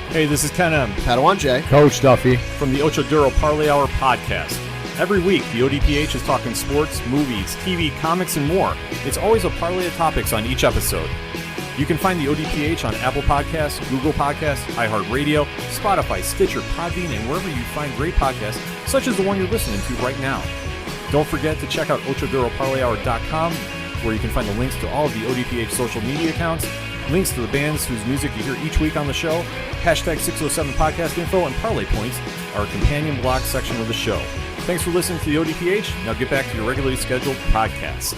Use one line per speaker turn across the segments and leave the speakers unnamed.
Hey, this is Ken M.
Padawan J.
Coach Duffy.
From the Ocho Duro Parlay Hour podcast. Every week, the ODPH is talking sports, movies, TV, comics, and more. It's always a parlay of topics on each episode. You can find the ODPH on Apple Podcasts, Google Podcasts, iHeartRadio, Spotify, Stitcher, Podbean, and wherever you find great podcasts, such as the one you're listening to right now. Don't forget to check out OchoDuroParlayHour.com, where you can find the links to all of the ODPH social media accounts, links to the bands whose music you hear each week on the show, hashtag 607 podcast info, and parlay points, our companion blog section of the show. Thanks for listening to the ODPH. Now get back to your regularly scheduled podcast.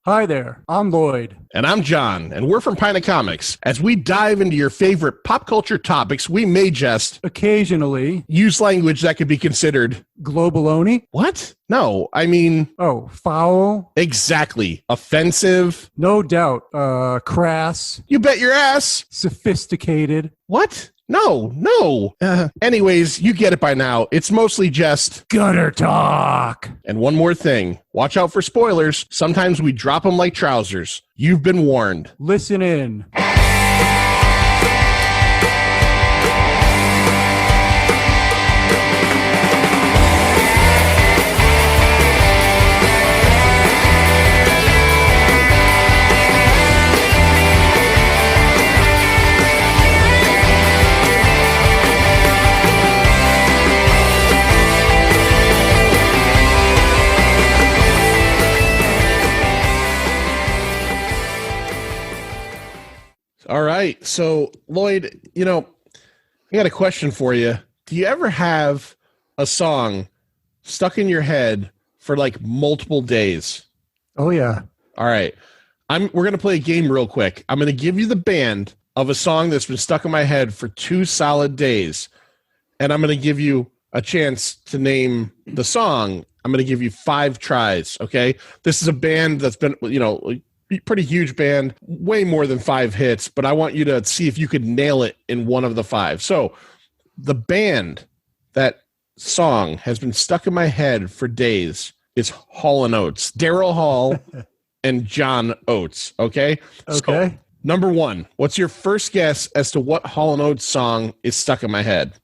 Hi there, I'm Lloyd.
And I'm John, and we're from Pina Comics. As we dive into your favorite pop culture topics, we may just
Occasionally
use language that could be considered
globaloney.
what? No, I mean
Oh, foul.
exactly. Offensive.
No doubt. Crass.
You bet your ass.
Sophisticated.
What? No. Anyways, you get it by now. It's mostly just
Gutter talk.
And one more thing. Watch out for spoilers. Sometimes we drop them like trousers. You've been warned.
Listen in.
All right. So, Lloyd, I got a question for you. Do you ever have a song stuck in your head for like multiple days?
Oh, yeah.
All right. We're going to play a game real quick. I'm going to give you the band of a song that's been stuck in my head for 2 solid days. And I'm going to give you a chance to name the song. I'm going to give you 5 tries. Okay. This is a band that's been, pretty huge band, way more than 5 hits, but I want you to see if you could nail it in one of the 5. So the band, that song has been stuck in my head for days is Hall & Oates, Daryl Hall and John Oates. Okay.
Okay.
So, number 1, what's your first guess as to what Hall & Oates song is stuck in my head?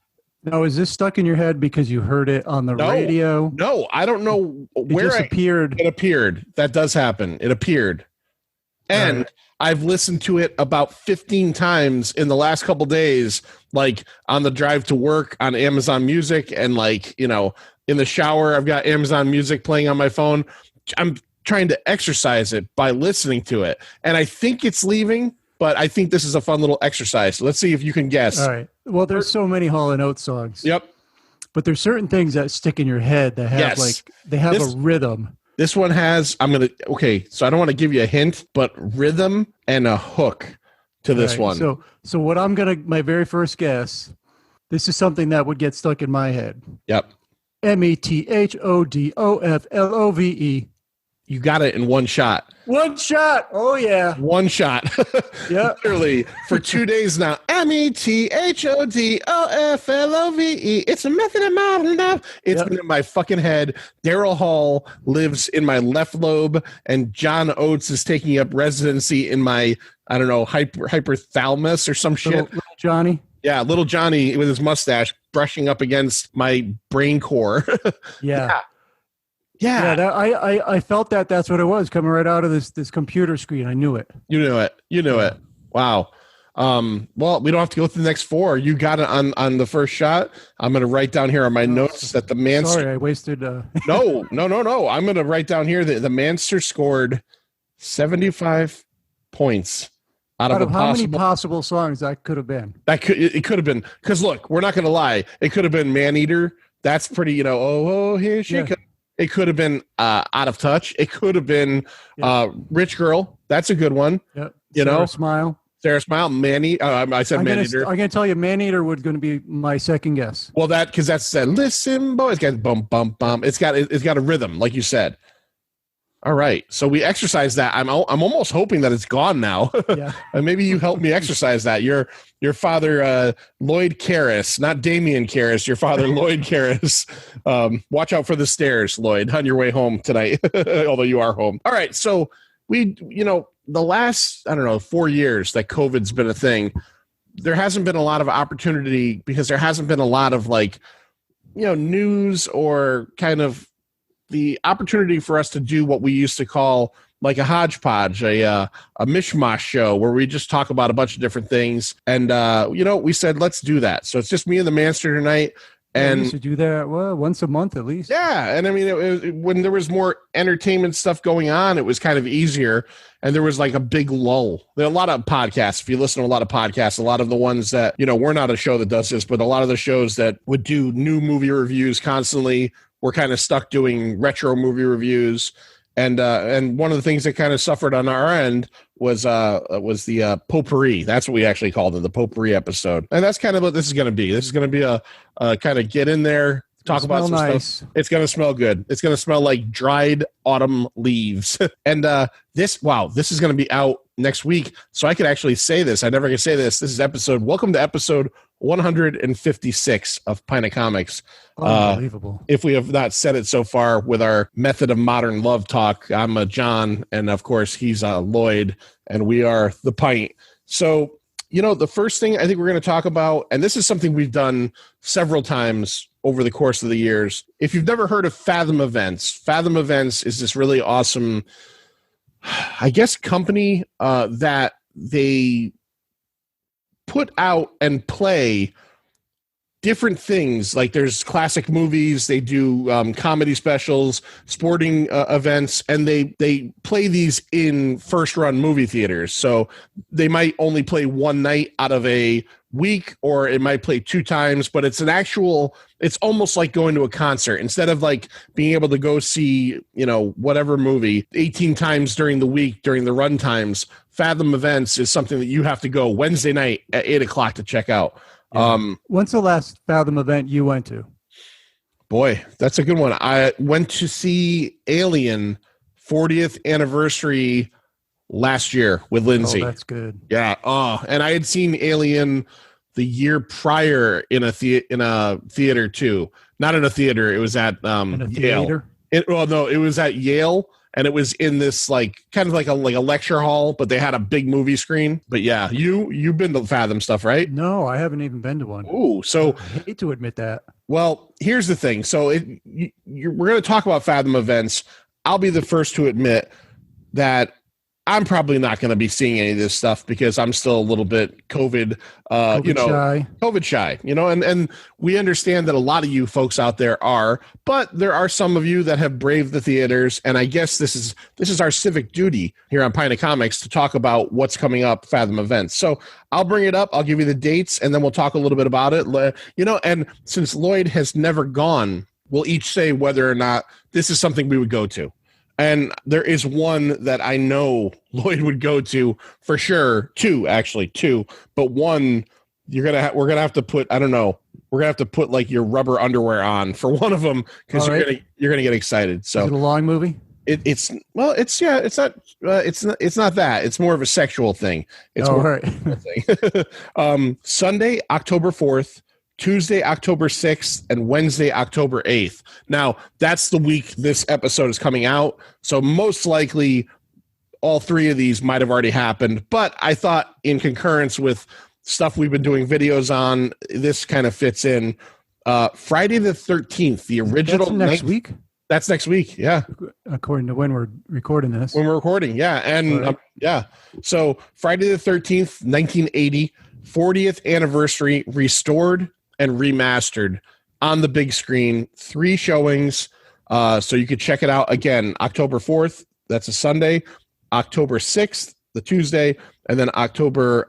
Now, is this stuck in your head because you heard it on the radio?
No, I don't know where
it appeared.
It appeared. That does happen. It appeared. And I've listened to it about 15 times in the last couple days, like on the drive to work on Amazon Music, and in the shower, I've got Amazon Music playing on my phone. I'm trying to exercise it by listening to it. And I think it's leaving, but I think this is a fun little exercise. So let's see if you can guess.
All right. Well, there's so many Hall & Oates songs.
Yep.
But there's certain things that stick in your head that have a rhythm.
This one has, so I don't want to give you a hint, but rhythm and a hook to this one.
So what my very first guess, this is something that would get stuck in my head.
Yep.
METHODOFLOVE.
You got it in one shot.
One shot. Oh, yeah.
One shot.
Yeah.
Literally for 2 days now. METHODOFLOVE. It's a method of modern love. It's been in my fucking head. Daryl Hall lives in my left lobe, and John Oates is taking up residency in my, hypothalamus or some shit.
Little Johnny.
Yeah, little Johnny with his mustache brushing up against my brain core.
Yeah.
Yeah.
I felt that's what it was coming right out of this computer screen. I knew it.
You knew it. Wow. Well, we don't have to go through the next 4. You got it on the first shot. I'm going to write down here on my notes that the Manster.
Sorry, I wasted.
No. I'm going to write down here that the Manster scored 75 points out of
how many possible songs that could have been.
It could have been, because look, we're not going to lie. It could have been Maneater. That's pretty. Here she comes. It could have been Out of Touch. It could have been Rich Girl. That's a good one.
Yep.
Sarah
Smile.
Maneater. I said Maneater.
I'm going to tell you, Maneater was going to be my second guess.
Well, because that's said, listen, boy. It's got bum, bum, bum. It's got a rhythm, like you said. All right. So we exercise that. I'm almost hoping that it's gone now.
Yeah.
And maybe you helped me exercise that. Your father, Lloyd Karras, not Damian Karras, your father, Lloyd Karras. Watch out for the stairs, Lloyd, on your way home tonight, although you are home. All right. So we, the last, 4 years that COVID's been a thing, there hasn't been a lot of opportunity because there hasn't been a lot of like, news or kind of the opportunity for us to do what we used to call like a hodgepodge, a mishmash show where we just talk about a bunch of different things. And, we said, let's do that. So it's just me and the Manster tonight. And
we should do that once a month at least.
Yeah. And I mean, when there was more entertainment stuff going on, it was kind of easier. And there was like a big lull. There are a lot of podcasts. If you listen to a lot of podcasts, a lot of the ones that, we're not a show that does this, but a lot of the shows that would do new movie reviews constantly were kind of stuck doing retro movie reviews. And one of the things that kind of suffered on our end was the potpourri. That's what we actually called it, the potpourri episode. And that's kind of what this is going to be. This is going to be a kind of get in there, talk about some stuff. It's going to smell good. It's going to smell like dried autumn leaves. And this is going to be out next week. So I could actually say this. I never can say this. This is welcome to episode 156 of Pint of Comics.
Unbelievable.
If we have not said it so far with our method of modern love talk, I'm John, and of course he's Lloyd, and we are the Pint. So, the first thing I think we're going to talk about, and this is something we've done several times over the course of the years. If you've never heard of Fathom Events is this really awesome, I guess, company that they put out and play different things. Like there's classic movies, they do comedy specials, sporting events, and they play these in first run movie theaters. So they might only play one night out of a week, or it might play 2 times, but it's almost like going to a concert. Instead of like being able to go see, whatever movie 18 times during the week, during the run times, Fathom Events is something that you have to go Wednesday night at 8:00 to check out.
Yeah. When's the last Fathom event you went to?
Boy, that's a good one. I went to see Alien 40th anniversary last year with Lindsay.
Oh, that's good.
Yeah. And I had seen Alien the year prior in a theater too. Not in a theater. It was at Yale. It was at Yale. And it was in this like kind of like a lecture hall, but they had a big movie screen. But yeah, you've been to Fathom stuff, right?
No, I haven't even been to one.
Ooh, so
I hate to admit that.
Well, here's the thing. So we're going to talk about Fathom Events. I'll be the first to admit that I'm probably not going to be seeing any of this stuff because I'm still a little bit COVID shy, and we understand that a lot of you folks out there are, but there are some of you that have braved the theaters. And I guess this is our civic duty here on Pint of Comics to talk about what's coming up, Fathom Events. So I'll bring it up. I'll give you the dates and then we'll talk a little bit about it. And since Lloyd has never gone, we'll each say whether or not this is something we would go to. And there is one that I know Lloyd would go to for sure. 2, but one we're gonna have to put. I don't know. We're gonna have to put like your rubber underwear on for one of them because you're gonna get excited. So
is it a long movie?
It's not that. It's more of a sexual thing. It's more
right.
thing. Sunday, October 4th. Tuesday, October 6th, and Wednesday, October 8th. Now, that's the week this episode is coming out, so most likely all 3 of these might have already happened, but I thought in concurrence with stuff we've been doing videos on, this kind of fits in. Friday the 13th, the original...
That's next week?
That's next week, yeah.
According to when we're recording this.
When we're recording, yeah. And so Friday the 13th, 1980, 40th anniversary, restored and remastered on the big screen, 3 showings. So you could check it out again, October 4th, that's a Sunday, October 6th, the Tuesday, and then October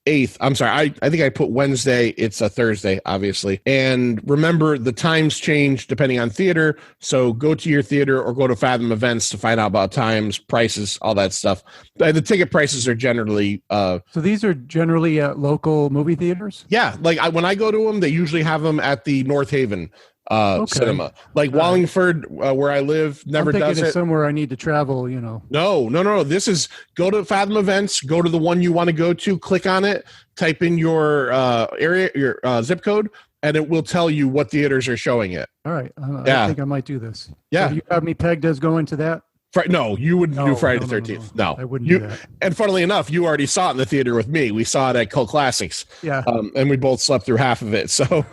8th. I'm sorry, I think I put Wednesday. It's a Thursday, obviously. And remember, the times change depending on theater. So go to your theater or go to Fathom Events to find out about times, prices, all that stuff. The ticket prices are generally...
so these are generally at local movie theaters?
Yeah. Like when I go to them, they usually have them at the North Haven cinema. Like Wallingford, where I live, never does it.
Somewhere I need to travel,
No. This is go to Fathom Events, go to the one you want to go to, click on it, type in your area, your zip code, and it will tell you what theaters are showing it.
All right. I think I might do this.
Yeah.
So you have me pegged as going to that?
No, you wouldn't do Friday the
no,
13th. No.
I wouldn't
You,
do that.
and funnily enough, you already saw it in the theater with me. We saw it at Cult Classics.
Yeah.
And we both slept through half of it. So,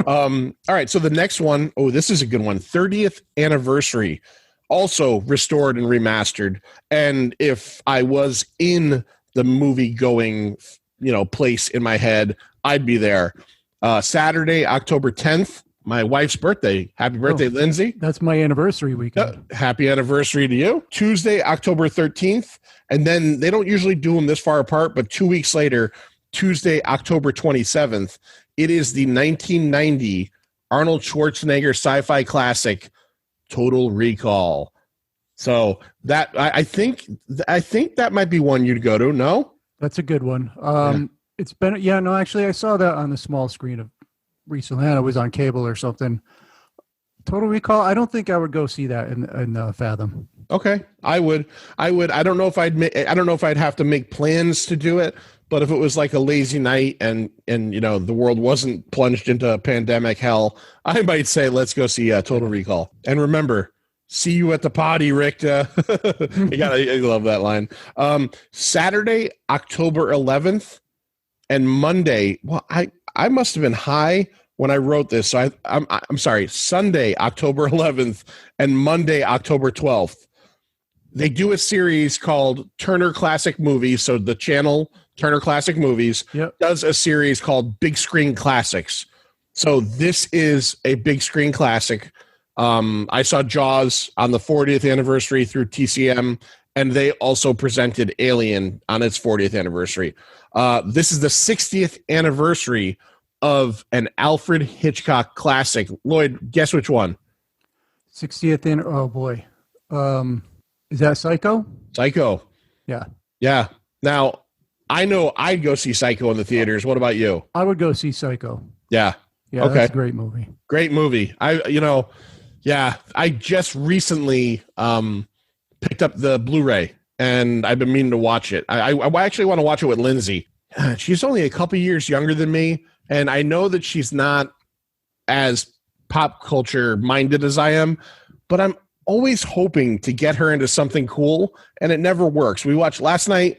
all right. So the next one, this is a good one. 30th anniversary, also restored and remastered. And if I was in the movie going, place in my head, I'd be there. Saturday, October 10th. My wife's birthday. Happy birthday, Lindsay.
That's my anniversary weekend.
Happy anniversary to you. Tuesday, October 13th. And then they don't usually do them this far apart, but 2 weeks later, Tuesday, October 27th, it is the 1990 Arnold Schwarzenegger sci-fi classic, Total Recall. So that I think that might be one you'd go to. No?
That's a good one. It's been, actually I saw that on the small screen of recently. I was on cable or something. Total Recall. I don't think I would go see that in Fathom.
Okay, I would. I don't know if I'd have to make plans to do it, but if it was like a lazy night and the world wasn't plunged into pandemic hell, I might say let's go see Total Recall. And remember, see you at the potty, Rick. I love that line. Saturday, October 11th, and Monday. Well, I must have been high when I wrote this. So I'm sorry. Sunday, October 11th, and Monday, October 12th. They do a series called Turner Classic Movies. So the channel Turner Classic Movies does a series called Big Screen Classics. So this is a big screen classic. I saw Jaws on the 40th anniversary through TCM, and they also presented Alien on its 40th anniversary. This is the 60th anniversary of an Alfred Hitchcock classic. Lloyd, guess which one?
60th. Oh boy. Is that Psycho?
Psycho.
Yeah.
Yeah. Now, I know I'd go see Psycho in the theaters. What about you?
I would go see Psycho.
Yeah.
Yeah. Okay. That's a great movie.
Great movie. I just recently picked up the Blu-ray and I've been meaning to watch it. I actually want to watch it with Lindsay. She's only a couple years younger than me, and I know that she's not as pop culture minded as I am, but I'm always hoping to get her into something cool, and it never works. We watched last night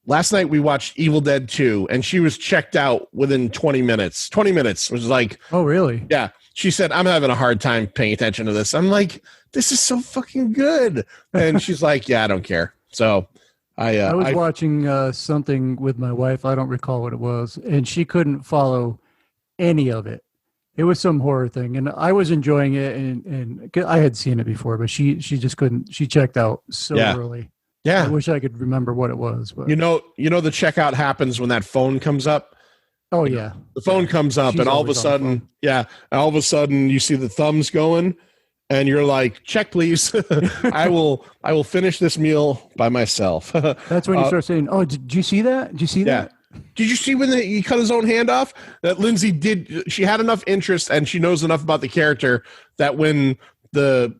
we watched Evil Dead 2, and she was checked out within 20 minutes. 20 minutes was like,
oh, really?
Yeah. She said, I'm having a hard time paying attention to this. I'm like, this is so fucking good. And she's like, yeah, I don't care. So I was
watching something with my wife. I don't recall what it was. And she couldn't follow any of it. It was some horror thing. And I was enjoying it. And I had seen it before, but she just couldn't. She checked out so early.
Yeah.
I wish I could remember what it was. But
the checkout happens when that phone comes up.
Oh yeah.
The phone comes up and all of a sudden, you see the thumbs going and you're like, check please. I will finish this meal by myself.
That's when you start saying, oh, did you see that? Did you see that?
Did you see when he cut his own hand off? That Lindsay did. She had enough interest and she knows enough about the character that when the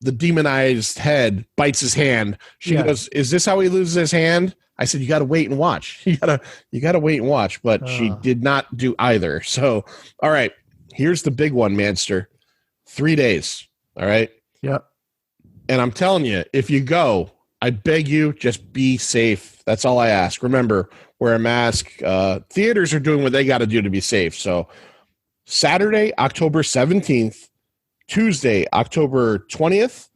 demonized head bites his hand, she goes, is this how he loses his hand? I said, you got to wait and watch. You got to wait and watch, but she did not do either. So, all right, here's the big one, Manster. 3 days. All right.
Yep.
And I'm telling you, if you go, I beg you, just be safe. That's all I ask. Remember, wear a mask. Theaters are doing what they got to do to be safe. So Saturday, October 17th, Tuesday, October 20th,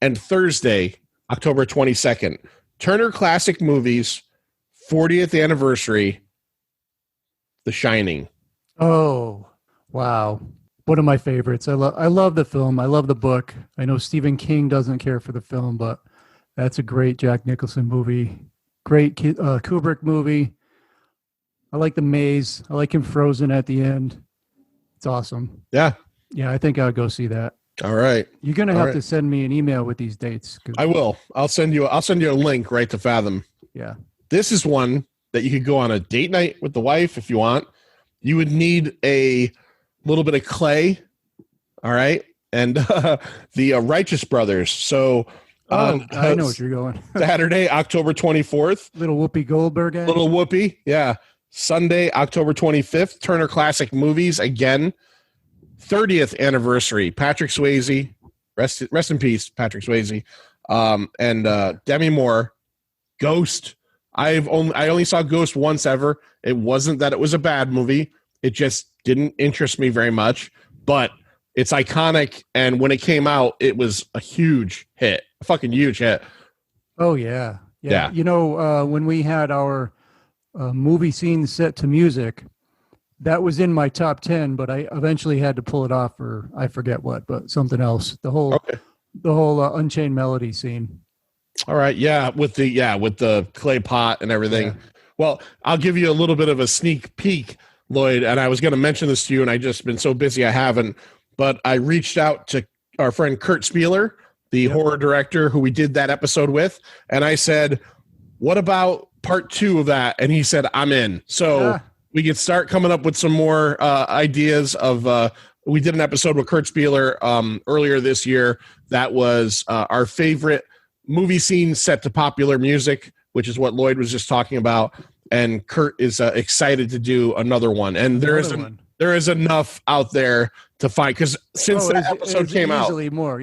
and Thursday, October 22nd. Turner Classic Movies, 40th anniversary, The Shining.
Oh, wow. One of my favorites. I love the film. I love the book. I know Stephen King doesn't care for the film, but that's a great Jack Nicholson movie. Great Kubrick movie. I like the maze. I like him frozen at the end. It's awesome.
Yeah.
Yeah, I think I would go see that.
All right.
You're going to have to send me an email with these dates.
I will. I'll send you a link right to Fathom.
Yeah. This
is one that you could go on a date night with the wife if you want. You would need a little bit of clay. All right. And the Righteous Brothers. So
I know what you're going.
Saturday, October 24th.
Little Whoopi Goldberg.
Little Whoopi. Yeah. Sunday, October 25th. Turner Classic Movies again. 30th anniversary, Patrick Swayze, rest in peace, Patrick Swayze. and Demi Moore, Ghost. I only saw Ghost once ever. It wasn't that it was a bad movie. It just didn't interest me very much, but it's iconic. And when it came out, it was a huge hit, a fucking huge hit.
Oh yeah.
Yeah.
You know, when we had our movie scenes set to music, that was in my top 10, but I eventually had to pull it off for I forget what, but something else. The whole Unchained Melody scene.
All right, with the clay pot and everything. Yeah. Well, I'll give you a little bit of a sneak peek, Lloyd, and I was going to mention this to you, and I just been so busy I haven't. But I reached out to our friend Kurt Spieler, the horror director who we did that episode with, and I said, "What about part 2 of that?" And he said, "I'm in." So we can start coming up with some more ideas of. We did an episode with Kurt Spieler earlier this year that was our favorite movie scene set to popular music, which is what Lloyd was just talking about. And Kurt is excited to do another one. And there is enough out there to find, because since that episode came out,
more,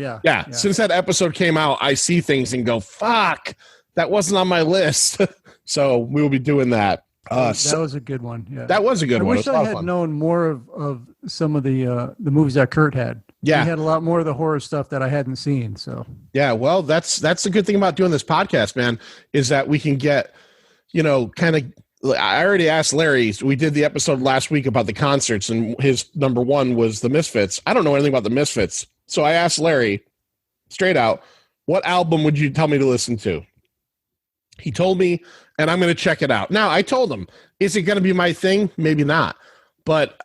since that episode came out, I see things and go, fuck, that wasn't on my list. So we will be doing that.
That was a good one. Yeah,
that was a good one.
I wish I had known more of some of the movies that Kurt had.
Yeah,
he had a lot more of the horror stuff that I hadn't seen. So
yeah, well, that's the good thing about doing this podcast, man, is that we can get, kind of. I already asked Larry. We did the episode last week about the concerts, and his number one was the Misfits. I don't know anything about the Misfits, so I asked Larry straight out, "What album would you tell me to listen to?" He told me, and I'm going to check it out. Now, I told him, is it going to be my thing? Maybe not. But,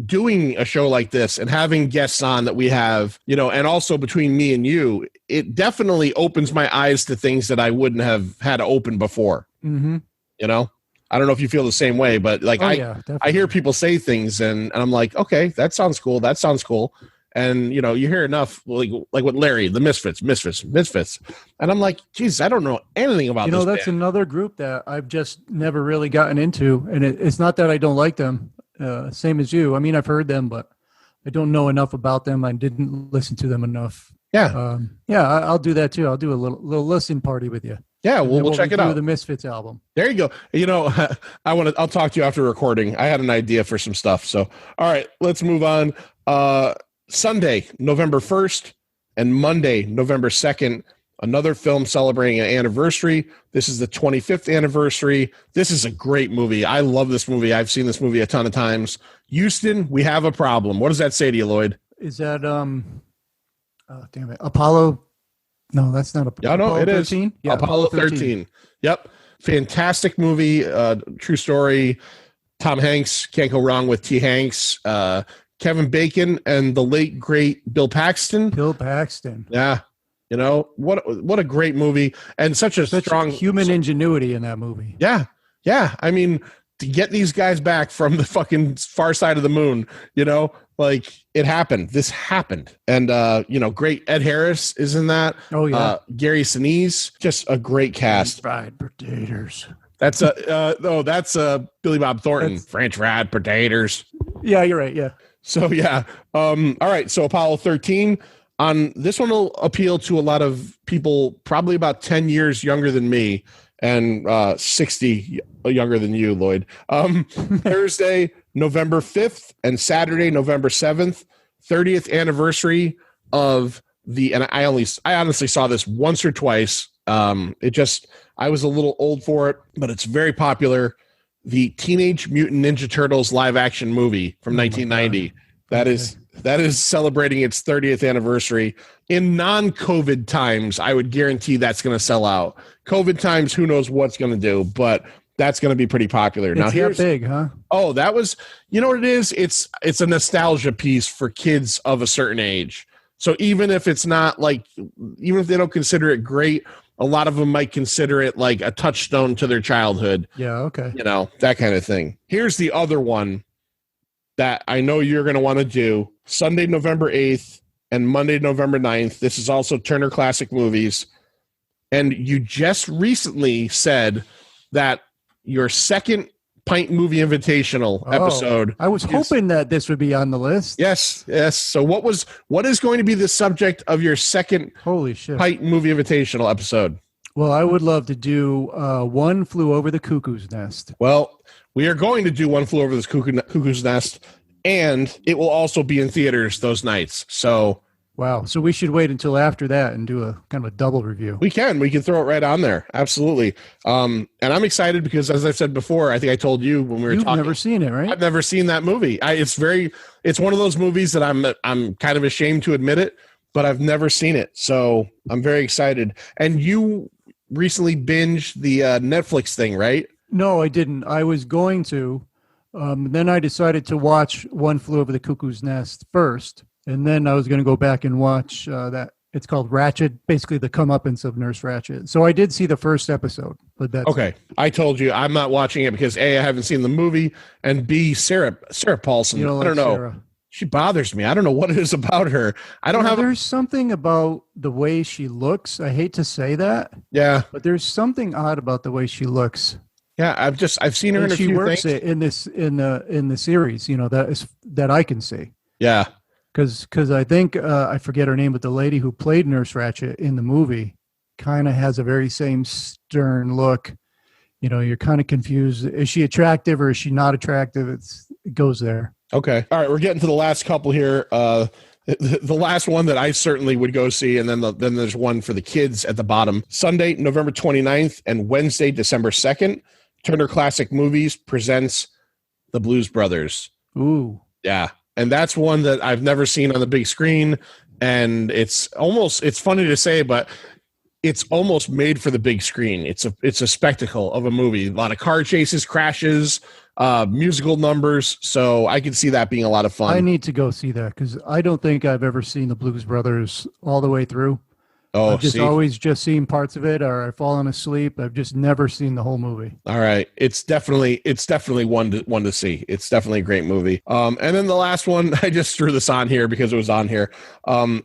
doing a show like this and having guests on that we have, and also between me and you, it definitely opens my eyes to things that I wouldn't have had open before.
Mm-hmm.
I don't know if you feel the same way, but I hear people say things and I'm like, okay, that sounds cool. That sounds cool. And, you hear enough, like with Larry, the Misfits. And I'm like, geez, I don't know anything about this
that's
band.
another group that I've just never really gotten into. And it's not that I don't like them. Same as you. I mean, I've heard them, but I don't know enough about them. I didn't listen to them enough.
Yeah.
I'll do that too. I'll do a little listen party with you.
Yeah, we'll check it out.
The Misfits album.
There you go. I'll talk to you after recording. I had an idea for some stuff. So, all right, let's move on. Sunday, November 1st, and Monday, November 2nd, another film celebrating an anniversary. This is the 25th anniversary. This is a great movie. I love this movie. I've seen this movie a ton of times. Houston, we have a problem. What does that say to you, Lloyd?
Is that damn it, Apollo? No, that's not Apollo.
No, it
13?
Is. Yeah, Apollo 13. Yep. Fantastic movie. True story. Tom Hanks, can't go wrong with T. Hanks. Kevin Bacon and the late great Bill Paxton. Yeah. What a great movie, and such strong
human ingenuity in that movie.
Yeah. Yeah. I mean, to get these guys back from the fucking far side of the moon, it happened. This happened. And great Ed Harris is in that.
Oh yeah.
Gary Sinise, just a great cast.
Fried potatoes.
That's Billy Bob Thornton. French fried potatoes.
Yeah, you're right. Yeah.
So yeah, all right. So Apollo 13. On this one will appeal to a lot of people, probably about 10 years younger than me, and 60 younger than you, Lloyd. Thursday, November 5th, and Saturday, November 7th, 30th anniversary of and I honestly saw this once or twice. I was a little old for it, but it's very popular. The Teenage Mutant Ninja Turtles live action movie from 1990. That is celebrating its 30th anniversary. In non-COVID times, I would guarantee that's going to sell out. COVID times, who knows what's going to do, but that's going to be pretty popular.
It's that big, huh?
Oh, that was, you know what it is? It's a nostalgia piece for kids of a certain age. So even if it's not even if they don't consider it great, a lot of them might consider it like a touchstone to their childhood.
Yeah, okay.
That kind of thing. Here's the other one that I know you're going to want to do. Sunday, November 8th and Monday, November 9th. This is also Turner Classic Movies. And you just recently said that your second Pint Movie Invitational episode.
I was hoping that this would be on the list.
Yes. So what is going to be the subject of your second
Holy shit.
Pint Movie Invitational episode?
Well, I would love to do One Flew Over the Cuckoo's Nest.
Well, we are going to do One Flew Over the Cuckoo's Nest, and it will also be in theaters those nights. So,
wow. So we should wait until after that and do a kind of a double review.
We can throw it right on there. Absolutely. And I'm excited because, as I said before, I think I told you when we were talking. You've
never seen it, right?
I've never seen that movie. It's one of those movies that I'm kind of ashamed to admit it, but I've never seen it. So I'm very excited. And you recently binged the Netflix thing, right?
No, I didn't. I was going to. Then I decided to watch One Flew Over the Cuckoo's Nest first. And then I was going to go back and watch that. It's called Ratched, basically the comeuppance of Nurse Ratched. So I did see the first episode, but that's
okay. I told you I'm not watching it because A, I haven't seen the movie, and B, Sarah Paulson. I don't know. Sarah. She bothers me. I don't know what it is about her.
There's something about the way she looks. I hate to say that.
Yeah.
But there's something odd about the way she looks.
Yeah, I've seen her in a few things.
She works in the series, that I can see.
Yeah.
Because I think I forget her name, but the lady who played Nurse Ratched in the movie kind of has a very same stern look. You're kind of confused. Is she attractive or is she not attractive? It goes there.
Okay. All right. We're getting to the last couple here. The last one that I certainly would go see, and then there's one for the kids at the bottom. Sunday, November 29th, and Wednesday, December 2nd, Turner Classic Movies presents The Blues Brothers.
Ooh.
Yeah. And that's one that I've never seen on the big screen. And it's funny to say, but it's almost made for the big screen. It's a spectacle of a movie. A lot of car chases, crashes, musical numbers. So I can see that being a lot of fun.
I need to go see that because I don't think I've ever seen the Blues Brothers all the way through.
Oh,
I've always just seen parts of it, or I've fallen asleep. I've just never seen the whole movie.
All right, it's definitely one to see. It's definitely a great movie. And then the last one, I just threw this on here because it was on here.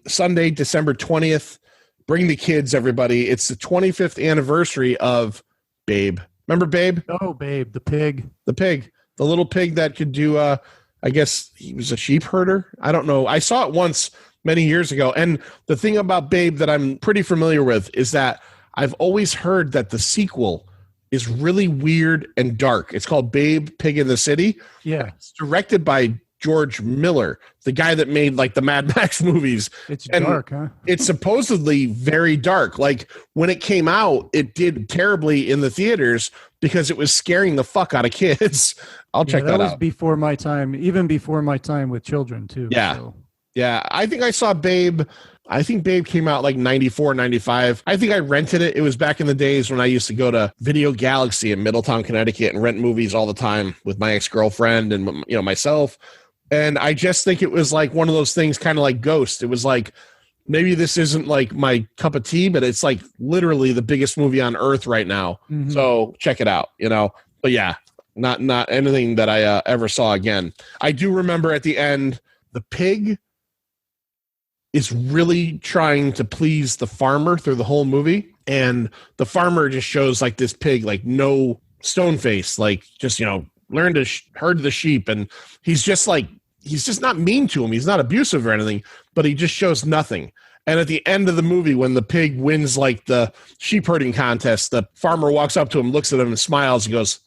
Sunday, December 20th. Bring the kids, everybody. It's the 25th anniversary of Babe. Remember Babe?
Oh, Babe, the pig.
The little pig that could do. I guess he was a sheep herder. I don't know. I saw it once many years ago. And the thing about Babe that I'm pretty familiar with is that I've always heard that the sequel is really weird and dark. It's called Babe, Pig in the City.
Yeah.
It's directed by George Miller, the guy that made like the Mad Max movies.
It's dark, huh?
It's supposedly very dark. Like when it came out, it did terribly in the theaters because it was scaring the fuck out of kids. I'll check that out. That was
before my time, even before my time with children too.
Yeah.
So.
Yeah, I think I saw Babe. I think Babe came out like 94, 95. I think I rented it. It was back in the days when I used to go to Video Galaxy in Middletown, Connecticut and rent movies all the time with my ex-girlfriend and myself. And I just think it was like one of those things kind of like Ghost. It was like, maybe this isn't like my cup of tea, but it's like literally the biggest movie on earth right now. Mm-hmm. So check it out, But yeah, not anything that I ever saw again. I do remember at the end, the pig is really trying to please the farmer through the whole movie. And the farmer just shows like this pig, like no stone face, like just, learn to herd the sheep. And he's just not mean to him. He's not abusive or anything, but he just shows nothing. And at the end of the movie, when the pig wins like the sheep herding contest, the farmer walks up to him, looks at him and smiles and goes,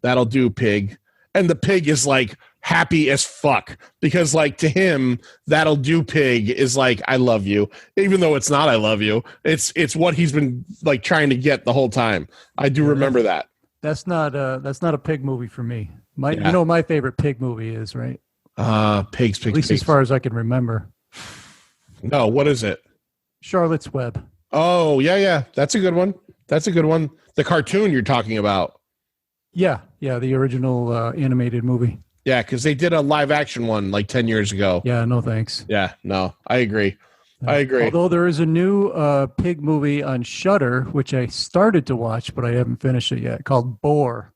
"That'll do, pig." And the pig is like happy as fuck because like to him, "That'll do, pig" is like, "I love you," even though it's not "I love you." It's what he's been like trying to get the whole time. I do remember that.
That's not a pig movie for me. My favorite pig movie is, right?
Pigs.
At least as far as I can remember.
No, what is it?
Charlotte's Web.
Oh, yeah. That's a good one. The cartoon you're talking about. Yeah,
the original animated movie.
Yeah, because they did a live action one like 10 years ago.
Yeah, no thanks.
Yeah, no, I agree.
Although there is a new pig movie on Shudder, which I started to watch, but I haven't finished it yet, called Boar.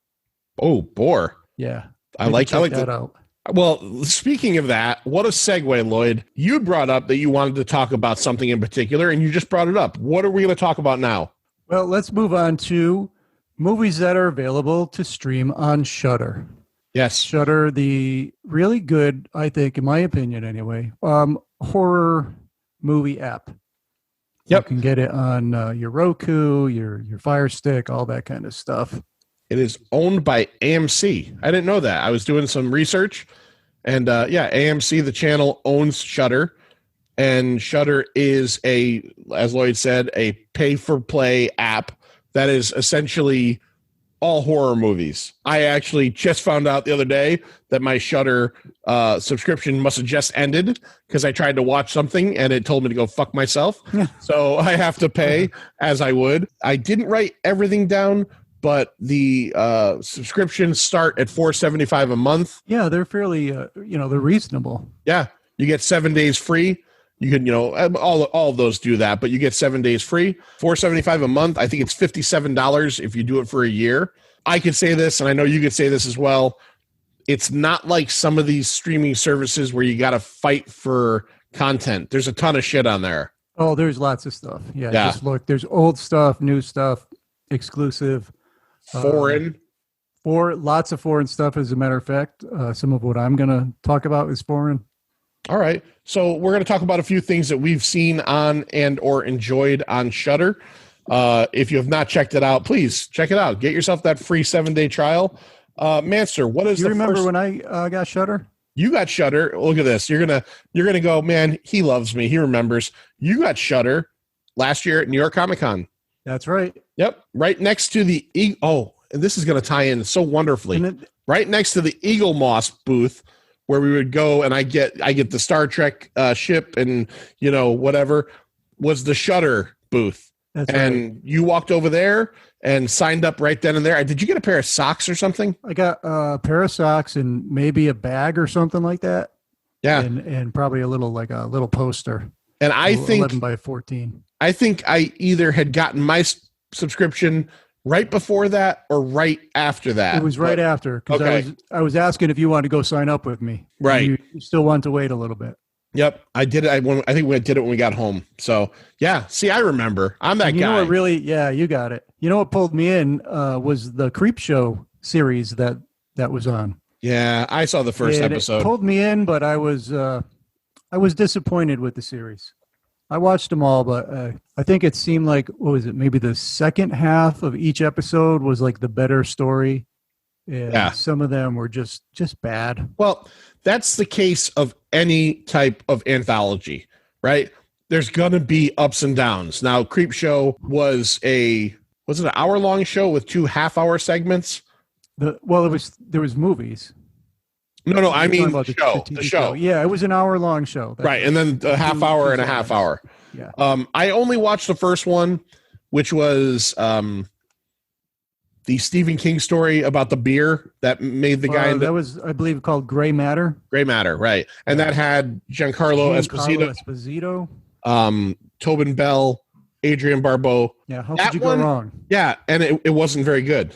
Oh, Boar.
Yeah.
I like
that out.
Well, speaking of that, what a segue, Lloyd. You brought up that you wanted to talk about something in particular, and you just brought it up. What are we going to talk about now?
Well, let's move on to Movies that are available to stream on Shudder.
Yes.
Shudder, the really good, I think, in my opinion anyway, horror movie app.
Yep.
You can get it on your Roku, your Fire Stick, all that kind of stuff.
It is owned by AMC. I didn't know that. I was doing some research, and AMC, the channel, owns Shudder, and Shudder is as Lloyd said, a pay-for-play app that is essentially all horror movies. I actually just found out the other day that my Shudder subscription must have just ended because I tried to watch something and it told me to go fuck myself. So I have to pay as I would. I didn't write everything down, but the subscriptions start at $4.75 a month.
Yeah, they're fairly, they're reasonable.
Yeah, you get 7 days free. You can, all of those do that, but you get 7 days free. $4.75 a month. I think it's $57 if you do it for a year. I could say this, and I know you could say this as well. It's not like some of these streaming services where you got to fight for content. There's a ton of shit on there.
Oh, there's lots of stuff. Yeah. Just look. There's old stuff, new stuff, exclusive.
Foreign.
Lots of foreign stuff, as a matter of fact. Some of what I'm going to talk about is foreign.
All right. So we're going to talk about a few things that we've seen on and or enjoyed on Shudder. If you have not checked it out, please check it out. Get yourself that free 7-day trial. Manster, what is
you remember when I got Shudder?
You got Shudder. Look at this. You're gonna go, man, he loves me. He remembers. You got Shudder last year at New York Comic Con.
That's right.
Yep. Right next to the and this is going to tie in so wonderfully. Right next to the Eagle Moss booth, where we would go, and I get the Star Trek ship and whatever, was the Shudder booth.
That's
and
right.
You walked over there and signed up right then and there. Did you get a pair of socks or something?
I got a pair of socks and maybe a bag or something like that.
Yeah,
and probably a little poster.
And I think
11 by 14.
I think I either had gotten my subscription right before that or right after that.
It was right after, because I was asking if you wanted to go sign up with me.
Right.
You still want to wait a little bit.
Yep, I did it. I think we did it when we got home. So yeah, see, I remember. I'm that guy.
You know what? Really, yeah, you got it. You know what pulled me in was the Creep Show series that was on.
Yeah, I saw the first episode.
It pulled me in, but I was disappointed with the series. I watched them all, but I think it seemed like, what was it? Maybe the second half of each episode was like the better story. And some of them were just bad.
Well, that's the case of any type of anthology, right? There's going to be ups and downs. Now, Creep Show was it an hour-long show with 2 half-hour segments?
There was movies.
No, I mean the show.
Yeah, it was an hour-long show.
Right, and then a half hour and a half hour.
Yeah.
I only watched the first one, which was the Stephen King story about the beer that made the guy.
That was, I believe, called Gray Matter.
Gray Matter, right? And that had Giancarlo Esposito, Tobin Bell, Adrian Barbeau.
Yeah, how could you go wrong?
Yeah, and it wasn't very good.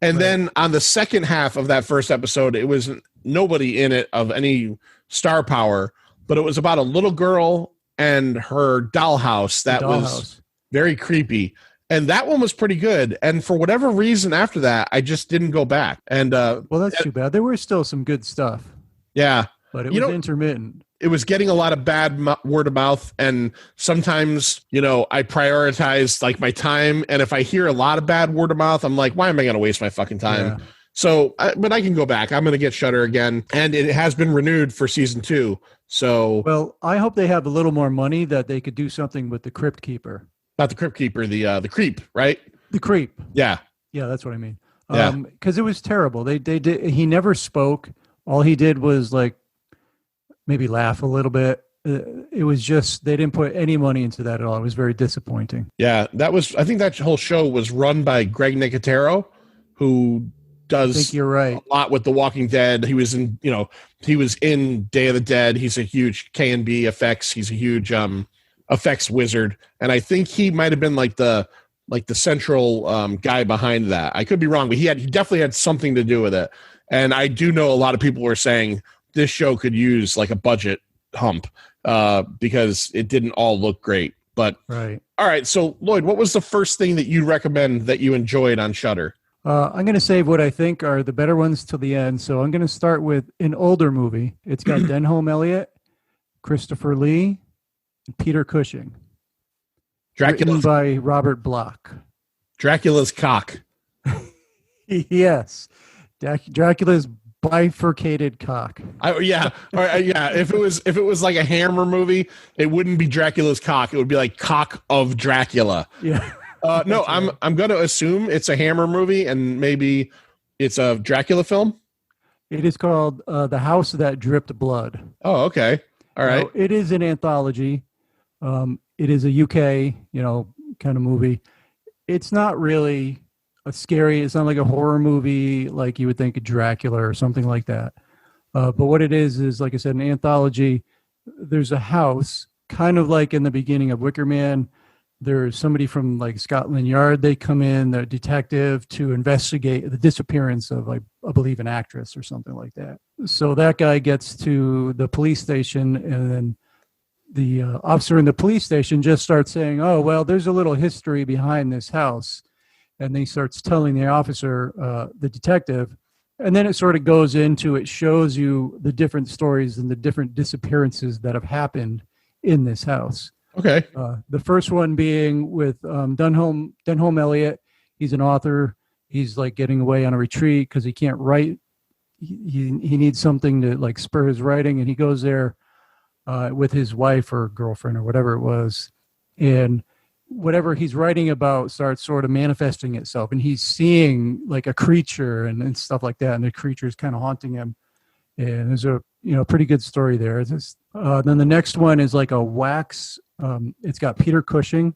And then on the second half of that first episode, it was nobody in it of any star power, but it was about a little girl and her dollhouse that was very creepy. And that one was pretty good. And for whatever reason after that, I just didn't go back. And
well, that's too bad. There were still some good stuff.
Yeah.
But it was intermittent.
It was getting a lot of bad word of mouth. And sometimes, I prioritize like my time. And if I hear a lot of bad word of mouth, I'm like, why am I going to waste my fucking time? Yeah. So, but I can go back. I'm going to get Shudder again. And it has been renewed for season 2. So,
well, I hope they have a little more money that they could do something with the Crypt Keeper.
Not the Crypt Keeper, the Creep, right?
The Creep.
Yeah.
Yeah, that's what I mean.
Yeah.
Because it was terrible. They did. He never spoke. All he did was like maybe laugh a little bit. It was just, they didn't put any money into that at all. It was very disappointing.
Yeah, I think that whole show was run by Greg Nicotero, who does
I think you're right.
a lot with The Walking Dead. He was in Day of the Dead. He's a huge K&B effects. He's a huge effects wizard. And I think he might have been like the central guy behind that. I could be wrong, but he definitely had something to do with it. And I do know a lot of people were saying this show could use like a budget hump because it didn't all look great. But
Right.
all right, so Lloyd, what was the first thing that you recommend that you enjoyed on Shudder?
I'm going to save what I think are the better ones till the end. So I'm going to start with an older movie. It's got Denholm Elliott, Christopher Lee, and Peter Cushing. Written by Robert Bloch.
Dracula's cock.
Yes. Dracula's bifurcated cock.
Yeah. All right, yeah. If it was like a Hammer movie, it wouldn't be Dracula's cock. It would be like Cock of Dracula.
Yeah.
No, I'm going to assume it's a Hammer movie and maybe it's a Dracula film.
It is called The House That Dripped Blood.
Oh, okay. All right.
Now, it is an anthology. It is a UK, kind of movie. It's not really it's not like a horror movie like you would think of Dracula or something like that. But what it is, like I said, an anthology. There's a house, kind of like in the beginning of Wicker Man. There's somebody from like Scotland Yard. They come in, the detective, to investigate the disappearance of, I believe, an actress or something like that. So that guy gets to the police station, and then the officer in the police station just starts saying, "Oh, well, there's a little history behind this house." And then he starts telling the officer, the detective, and then it sort of goes into, it shows you the different stories and the different disappearances that have happened in this house.
Okay.
The first one being with Denholm Elliott. He's an author. He's like getting away on a retreat because he can't write. He needs something to like spur his writing, and he goes there with his wife or girlfriend or whatever it was, and whatever he's writing about starts sort of manifesting itself, and he's seeing like a creature and stuff like that, and the creature is kind of haunting him. And there's a pretty good story there. Then the next one is like a wax. It's got Peter Cushing,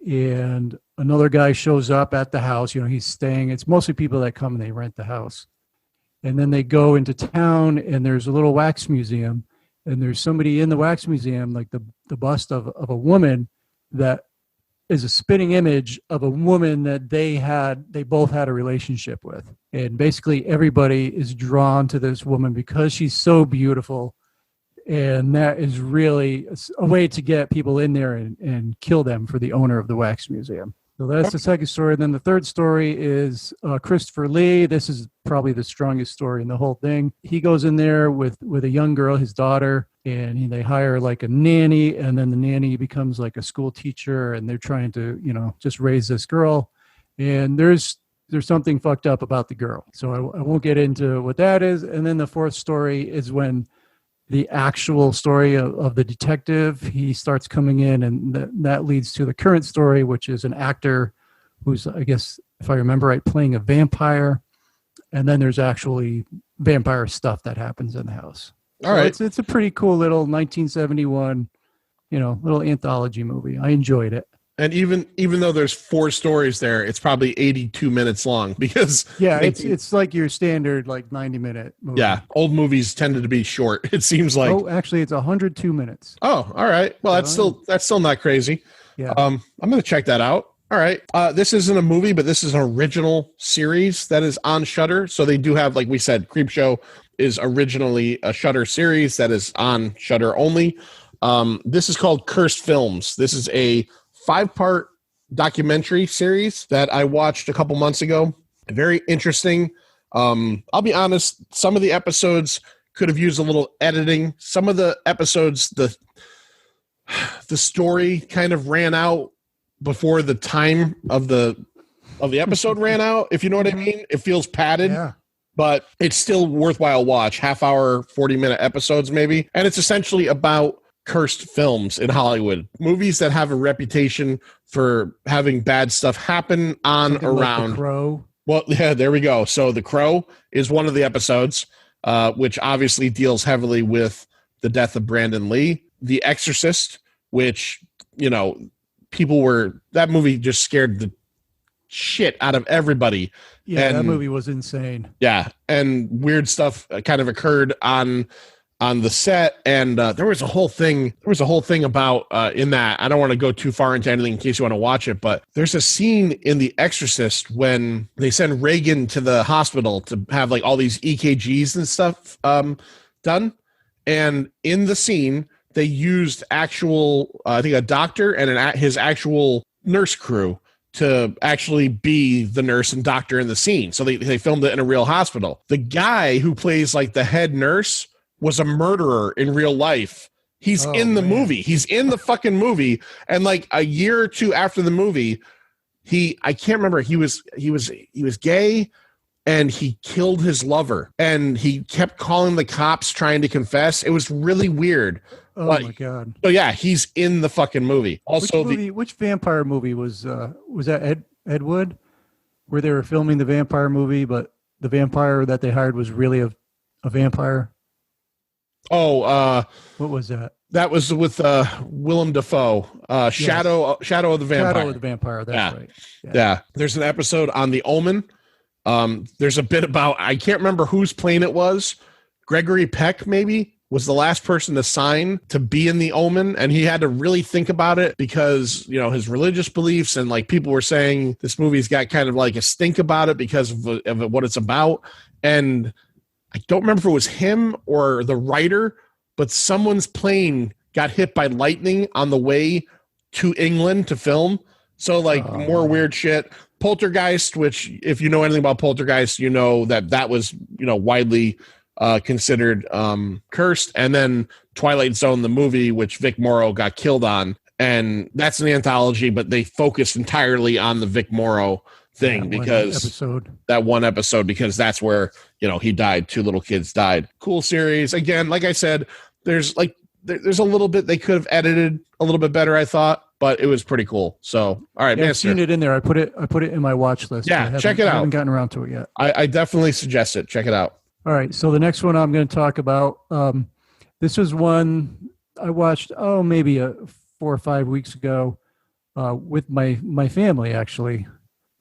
and another guy shows up at the house. He's staying. It's mostly people that come and they rent the house, and then they go into town, and there's a little wax museum, and there's somebody in the wax museum, like the bust of a woman that is a spitting image of a woman that they both had a relationship with. And basically everybody is drawn to this woman because she's so beautiful. And that is really a way to get people in there and kill them for the owner of the wax museum. So that's the second story. Then the third story is Christopher Lee. This is probably the strongest story in the whole thing. He goes in there with a young girl, his daughter, and they hire like a nanny, and then the nanny becomes like a school teacher, and they're trying to, just raise this girl. And there's something fucked up about the girl. So I won't get into what that is. And then the fourth story is when the actual story of the detective, he starts coming in, and that leads to the current story, which is an actor who's, I guess, if I remember right, playing a vampire. And then there's actually vampire stuff that happens in the house.
All right.
It's a pretty cool little 1971, little anthology movie. I enjoyed it.
And even though there's 4 stories there, it's probably 82 minutes long because
it's like your standard like 90-minute movie.
Yeah, old movies tended to be short. It seems like.
Oh, actually, it's 102 minutes.
Oh, all right. Well, that's still not crazy.
Yeah.
I'm going to check that out. All right. This isn't a movie, but this is an original series that is on Shudder. So they do have, like we said, Creepshow is originally a Shudder series that is on Shudder only. This is called Cursed Films. This is a 5-part documentary series that I watched a couple months ago. Very interesting. I'll be honest, some of the episodes could have used a little editing. Some of the episodes, the story kind of ran out before the time of the episode ran out, if you know what I mean. It feels padded.
Yeah.
But it's still worthwhile watch. Half hour, 40-minute episodes maybe. And it's essentially about cursed films in Hollywood, movies that have a reputation for having bad stuff happen on
Something
around.
Like The Crow.
Well, yeah, there we go. So The Crow is one of the episodes, which obviously deals heavily with the death of Brandon Lee. The Exorcist, which, that movie just scared the shit out of everybody.
Yeah, that movie was insane.
Yeah, and weird stuff kind of occurred on the set, and there was a whole thing about in that. I don't want to go too far into anything in case you want to watch it, but there's a scene in The Exorcist when they send Reagan to the hospital to have like all these EKGs and stuff done, and in the scene they used actual, I think, a doctor and his actual nurse crew to actually be the nurse and doctor in the scene. So they filmed it in a real hospital. The guy who plays like the head nurse was a murderer in real life. He's in the movie. He's in the fucking movie. And like a year or two after the movie, I can't remember, he was gay and he killed his lover and he kept calling the cops trying to confess. It was really weird.
Oh my God.
So yeah, he's in the fucking movie. Also,
which vampire movie was that Ed Wood, where they were filming the vampire movie, but the vampire that they hired was really a vampire?
Oh,
what was that?
That was with Willem Dafoe. Shadow of the Vampire.
Shadow of the Vampire. That's right.
Yeah. There's an episode on The Omen. There's a bit about, I can't remember whose plane it was. Gregory Peck, maybe, was the last person to sign to be in The Omen, and he had to really think about it because, you know, his religious beliefs, and like people were saying this movie's got kind of like a stink about it because of what it's about. And I don't remember if it was him or the writer, but someone's plane got hit by lightning on the way to England to film. So like more weird shit. Poltergeist, which if you know anything about Poltergeist, you know that was, you know, widely considered cursed. And then Twilight Zone, the movie, which Vic Morrow got killed on. And that's an anthology, but they focused entirely on the Vic Morrow thing that one episode, because that's where, you know, he died. 2 little kids died. Cool series. Again, like I said, there's a little bit they could have edited a little bit better, I thought, but it was pretty cool. So, all right,
I've seen it in there. I put it in my watch list.
Yeah, check it out.
I haven't gotten around to it yet.
I definitely suggest it. Check it out.
All right, so the next one I'm going to talk about, this was one I watched, maybe 4 or 5 weeks ago with my family, actually.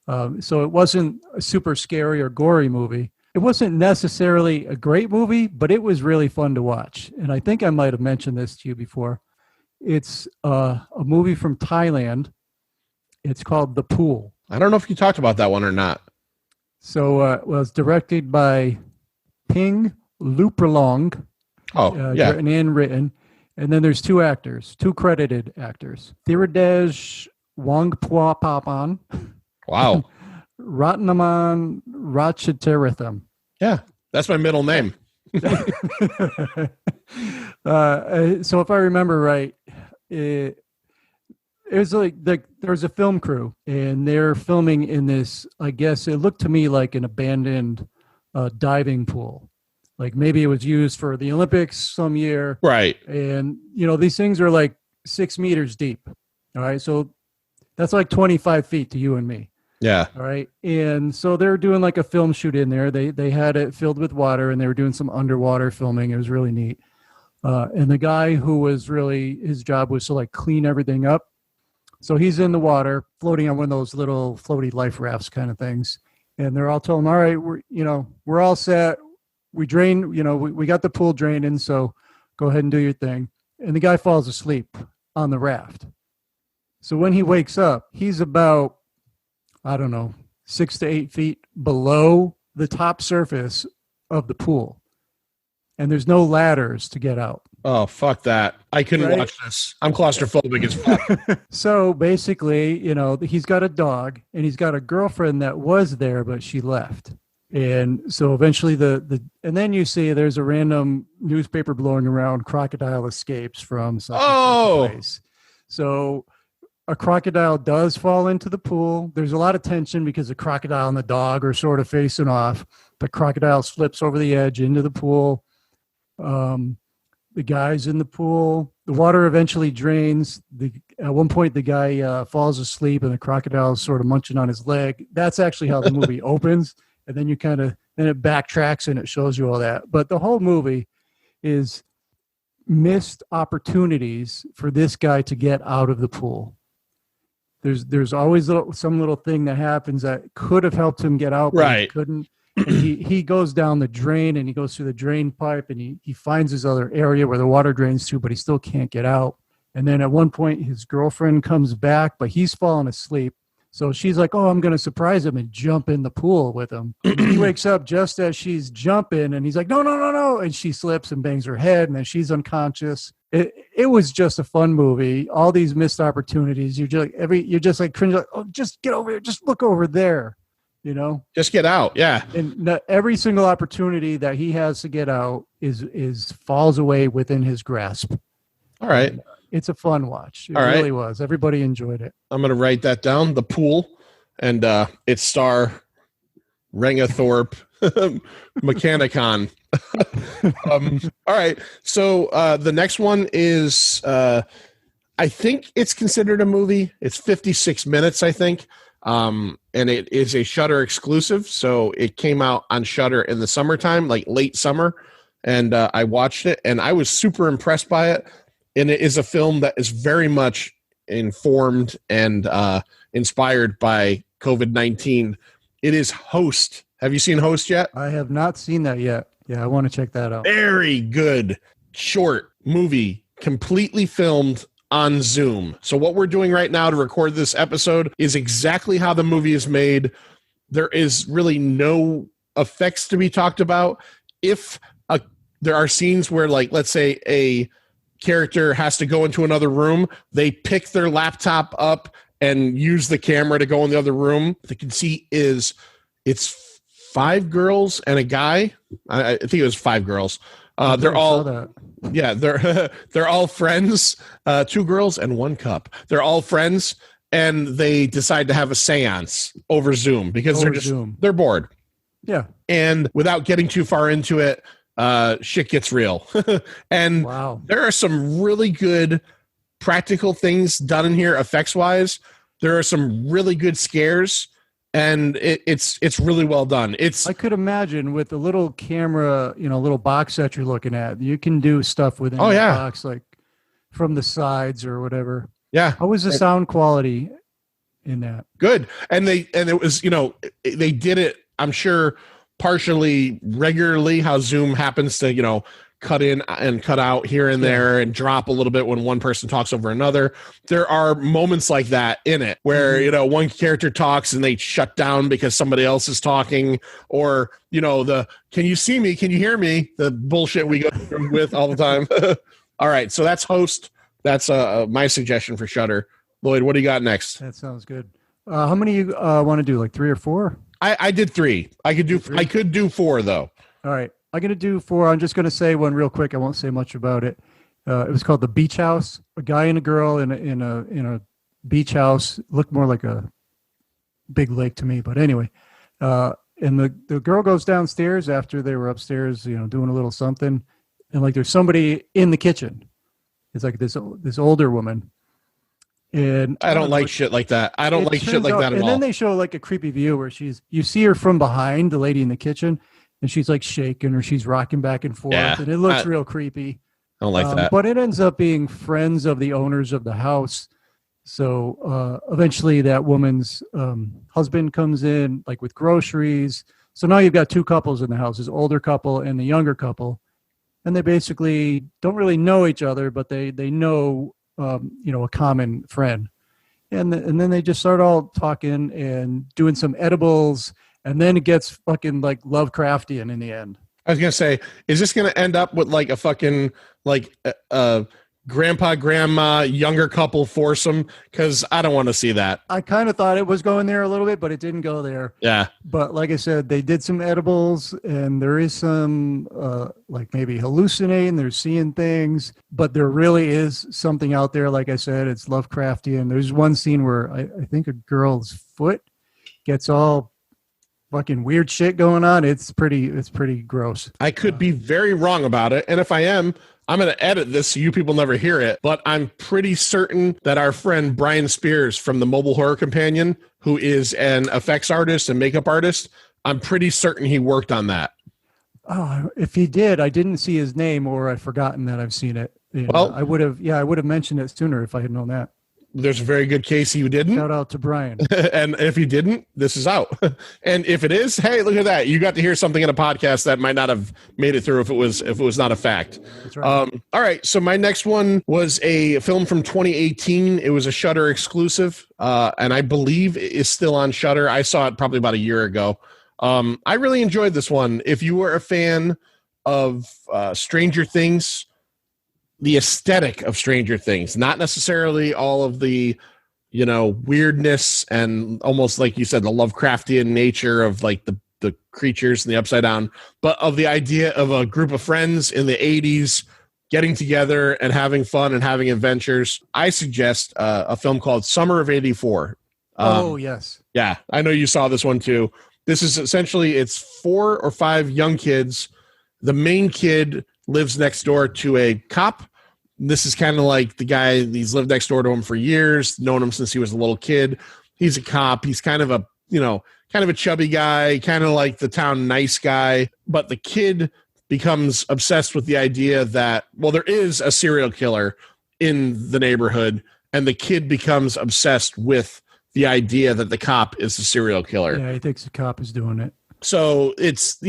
So it wasn't a super scary or gory movie. It wasn't necessarily a great movie, but it was really fun to watch. And I think I might have mentioned this to you before. It's a movie from Thailand. It's called The Pool.
I don't know if you talked about that one or not.
So it was directed by Ping Lupralong. And written. And then there's 2 credited actors. Thiridash Wangpuapapan. Wow. Ratnaman Ratchatiritham.
Yeah, that's my middle name.
So if I remember right, it was like there's a film crew, and they're filming in this, I guess it looked to me like an abandoned diving pool. Like maybe it was used for the Olympics some year.
Right.
And, you know, these things are like 6 meters deep. All right. So that's like 25 feet to you and me.
Yeah.
All right. And so they're doing like a film shoot in there. They had it filled with water, and they were doing some underwater filming. It was really neat. And the guy who was really, his job was to like clean everything up. So he's in the water floating on one of those little floaty life rafts kind of things. And they're all telling him, all right, we're all set. We drain, we got the pool draining. So go ahead and do your thing. And the guy falls asleep on the raft. So when he wakes up, he's about, 6 to 8 feet below the top surface of the pool. And there's no ladders to get out.
Oh, fuck that. I couldn't watch this. I'm claustrophobic as fuck.
So basically, he's got a dog, and he's got a girlfriend that was there, but she left. And so eventually and then you see there's a random newspaper blowing around, crocodile escapes from such a place. So a crocodile does fall into the pool. There's a lot of tension because the crocodile and the dog are sort of facing off. The crocodile slips over the edge into the pool. The guy's in the pool. The water eventually drains. At one point, the guy falls asleep, and the crocodile is sort of munching on his leg. That's actually how the movie opens. And then then it backtracks and it shows you all that. But the whole movie is missed opportunities for this guy to get out of the pool. There's always some little thing that happens that could have helped him get out, but he couldn't. And he goes down the drain, and he goes through the drain pipe, and he finds his other area where the water drains to, but he still can't get out. And then at one point, his girlfriend comes back, but he's fallen asleep. So she's like, "Oh, I'm going to surprise him and jump in the pool with him." And he wakes up just as she's jumping, and he's like, "No, no, no, no!" And she slips and bangs her head, and then she's unconscious. It was just a fun movie. All these missed opportunities. You're just like cringe, like, "Oh, just get over here. Just look over there."
Just get out. Yeah.
And every single opportunity that he has to get out is falls away within his grasp.
All right.
And it's a fun watch. It
All right.
really was. Everybody enjoyed it.
I'm going to write that down. The Pool, and its star Rangathorpe Mechanicon. All right. So the next one is, I think it's considered a movie. It's 56 minutes, I think. And it is a Shudder exclusive. So it came out on Shudder in the summertime, like late summer. And I watched it, and I was super impressed by it. And it is a film that is very much informed and inspired by COVID-19. It is Host. Have you seen Host yet?
I have not seen that yet. Yeah, I want to check that out.
Very good short movie, completely filmed on Zoom. So what we're doing right now to record this episode is exactly how the movie is made. There is really no effects to be talked about. If there are scenes where, like, let's say a character has to go into another room, they pick their laptop up and use the camera to go in the other room. The conceit is it's 5 girls and a guy. I think it was 5 girls. They're all, yeah, they're all friends. 2 girls and 1 cup. They're all friends, and they decide to have a seance over Zoom because they're bored.
Yeah.
And without getting too far into it, shit gets real. And
wow,
there are some really good practical things done in here effects wise. There are some really good scares, and it's really well done. I
could imagine with the little camera, little box that you're looking at, you can do stuff within the box, like from the sides or whatever.
Yeah.
How was the sound quality in that?
Good. And it was, they did it, I'm sure, partially regularly, how Zoom happens to, cut in and cut out here and there and drop a little bit when one person talks over another. There are moments like that in it where, one character talks and they shut down because somebody else is talking, or, can you see me? Can you hear me? The bullshit we go through with all the time. All right. So that's Host. That's my suggestion for Shudder. Lloyd, what do you got next?
That sounds good. How many you want to do? Like 3 or 4?
I did 3. I could do 4 though.
All right. I'm going to do 4. I'm just going to say one real quick. I won't say much about it. It was called The Beach House. A guy and a girl in a beach house. Looked more like a big lake to me, but anyway. And the girl goes downstairs after they were upstairs, doing a little something, and like there's somebody in the kitchen. It's like this older woman. And
I don't like shit like that. I don't like shit like that at all.
And then they show like a creepy view where you see her from behind, the lady in the kitchen, and she's like shaking or she's rocking back and forth, and it looks real creepy.
I don't like that.
But it ends up being friends of the owners of the house. So eventually that woman's husband comes in like with groceries. So now you've got 2 couples in the house, this older couple and the younger couple. And they basically don't really know each other, but they know, a common friend. And then they just start all talking and doing some edibles. And then it gets fucking like Lovecraftian in the end.
I was going to say, is this going to end up with like a fucking like grandpa, grandma, younger couple foursome? Because I don't want to see that.
I kind of thought it was going there a little bit, but it didn't go there.
Yeah.
But like I said, they did some edibles, and there is some like maybe hallucinating. They're seeing things, but there really is something out there. Like I said, it's Lovecraftian. There's one scene where I think a girl's foot gets all fucking weird shit going on. It's pretty gross.
I could be very wrong about it, and if I am, I'm going to edit this so you people never hear it, but I'm pretty certain that our friend Brian Spears from the Mobile Horror Companion, who is an effects artist and makeup artist, I'm pretty certain he worked on that.
Oh, if he did, I didn't see his name, or I've forgotten that I've seen it. I would have mentioned it sooner if I had known that.
there's a very good case you didn't.
Shout out to Brian.
And if you didn't, this is out. And if it is, hey, look at that. You got to hear something in a podcast that might not have made it through if it was not a fact.
That's right.
All right. So my next one was a film from 2018. It was a Shudder exclusive. And I believe it is still on Shudder. I saw it probably about a year ago. I really enjoyed this one. If you were a fan of Stranger Things, the aesthetic of Stranger Things, not necessarily all of the, weirdness and almost like you said, the Lovecraftian nature of like the creatures and the Upside Down, but of the idea of a group of friends in the 80s getting together and having fun and having adventures. I suggest a film called Summer of '84.
Oh, yes.
Yeah, I know you saw this one too. This is essentially, it's 4 or 5 young kids. The main kid lives next door to a cop. This is kind of like the guy, he's lived next door to him for years, known him since he was a little kid. He's a cop. He's kind of a, kind of a chubby guy, kind of like the town nice guy. But the kid becomes obsessed with the idea that, well, there is a serial killer in the neighborhood, and the kid becomes obsessed with the idea that the cop is the serial killer.
Yeah, he thinks the cop is doing it.
So it's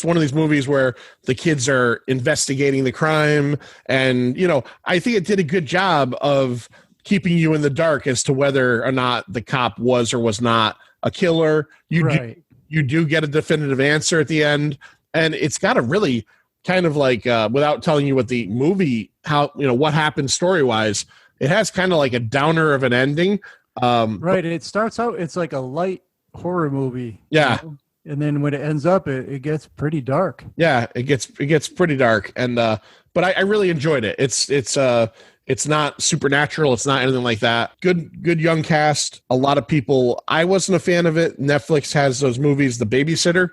one of these movies where the kids are investigating the crime. And, I think it did a good job of keeping you in the dark as to whether or not the cop was or was not a killer. You do get a definitive answer at the end. And it's got a really kind of like, without telling you what the movie, what happened story-wise, it has kind of like a downer of an ending.
Right. It starts out, it's like a light horror movie.
Yeah.
And then when it ends up, it gets pretty dark.
Yeah, it gets pretty dark. And but I really enjoyed it. It's not supernatural. It's not anything like that. Good young cast. A lot of people. I wasn't a fan of it. Netflix has those movies, The Babysitter.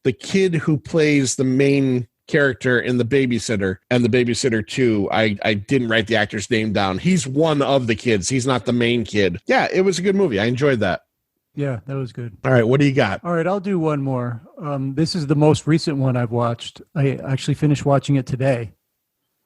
The kid who plays the main character in The Babysitter and The Babysitter 2, I didn't write the actor's name down. He's one of the kids. He's not the main kid. Yeah, it was a good movie. I enjoyed that.
Yeah, that was good.
All right, what do you got?
All right, I'll do one more. This is the most recent one I've watched. I actually finished watching it today.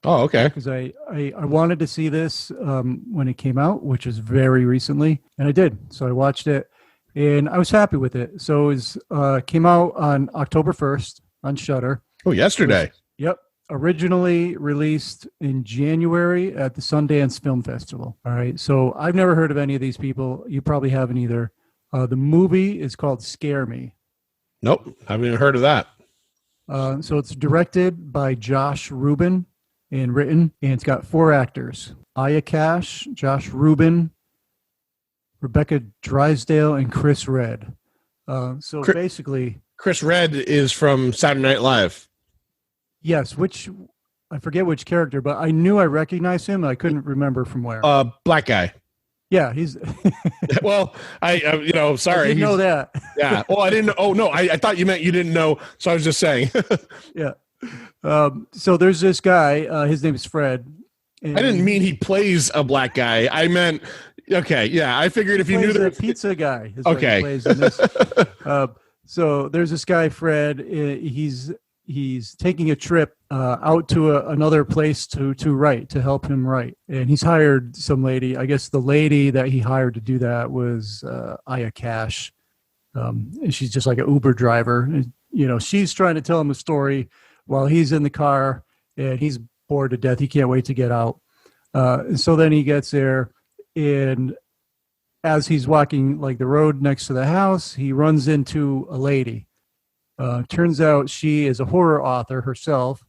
Oh, okay.
Because I wanted to see this when it came out, which is very recently, and I did. So I watched it, and I was happy with it. So it came out on October 1st on Shudder.
Oh, yesterday.
Yep. Originally released in January at the Sundance Film Festival. All right. So I've never heard of any of these people. You probably haven't either. The movie is called Scare Me.
Nope. Haven't even heard of that.
So it's directed by Josh Rubin and written, and it's got 4 actors: Aya Cash, Josh Rubin, Rebecca Drysdale, and Chris Redd. Basically,
Chris Redd is from Saturday Night Live.
Yes, which I forget which character, but I knew I recognized him. I couldn't remember from where.
Black guy.
Yeah, he's.
Well, sorry.
I didn't know that.
Yeah. Oh, I didn't. Oh, no. I thought you meant you didn't know. So I was just saying.
Yeah. So there's this guy. His name is Fred.
I didn't mean he plays a black guy. I meant. Okay. Yeah. I figured if you knew
the pizza guy.
Okay.
He plays in this. So there's this guy, Fred. He's taking a trip out to another place to write, to help him write. And he's hired some lady. I guess the lady that he hired to do that was Aya Cash. And she's just like an Uber driver. And, she's trying to tell him a story while he's in the car, and he's bored to death. He can't wait to get out. And so then he gets there, and as he's walking like the road next to the house, he runs into a lady. Turns out she is a horror author herself,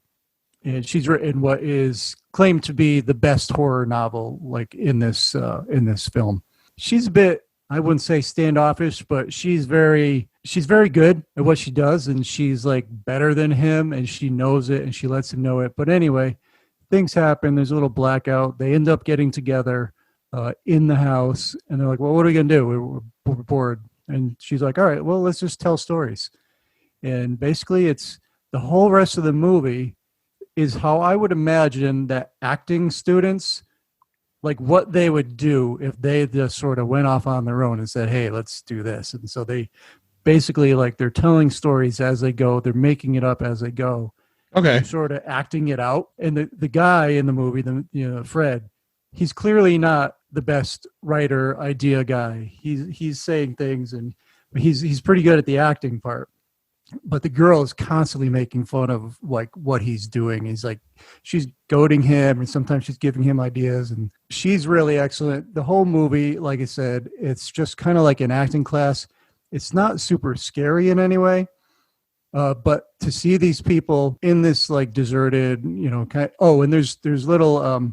and she's written what is claimed to be the best horror novel, like in this film. She's a bit, I wouldn't say standoffish, but she's very good at what she does, and she's like better than him, and she knows it, and she lets him know it. But anyway, things happen. There's a little blackout. They end up getting together in the house, and they're like, "Well, what are we gonna do? We're bored." And she's like, "All right, well, let's just tell stories." And basically, it's the whole rest of the movie is how I would imagine that acting students, like what they would do if they just sort of went off on their own and said, "Hey, let's do this." And so they basically, like, they're telling stories as they go. They're making it up as they go.
Okay.
Sort of acting it out. And the guy in the movie, Fred, he's clearly not the best writer idea guy. He's saying things, and he's pretty good at the acting part. But the girl is constantly making fun of like what he's doing. He's like, she's goading him, and sometimes she's giving him ideas, and she's really excellent. The whole movie, like I said, it's just kind of like an acting class. It's not super scary in any way, but to see these people in this like deserted, and there's little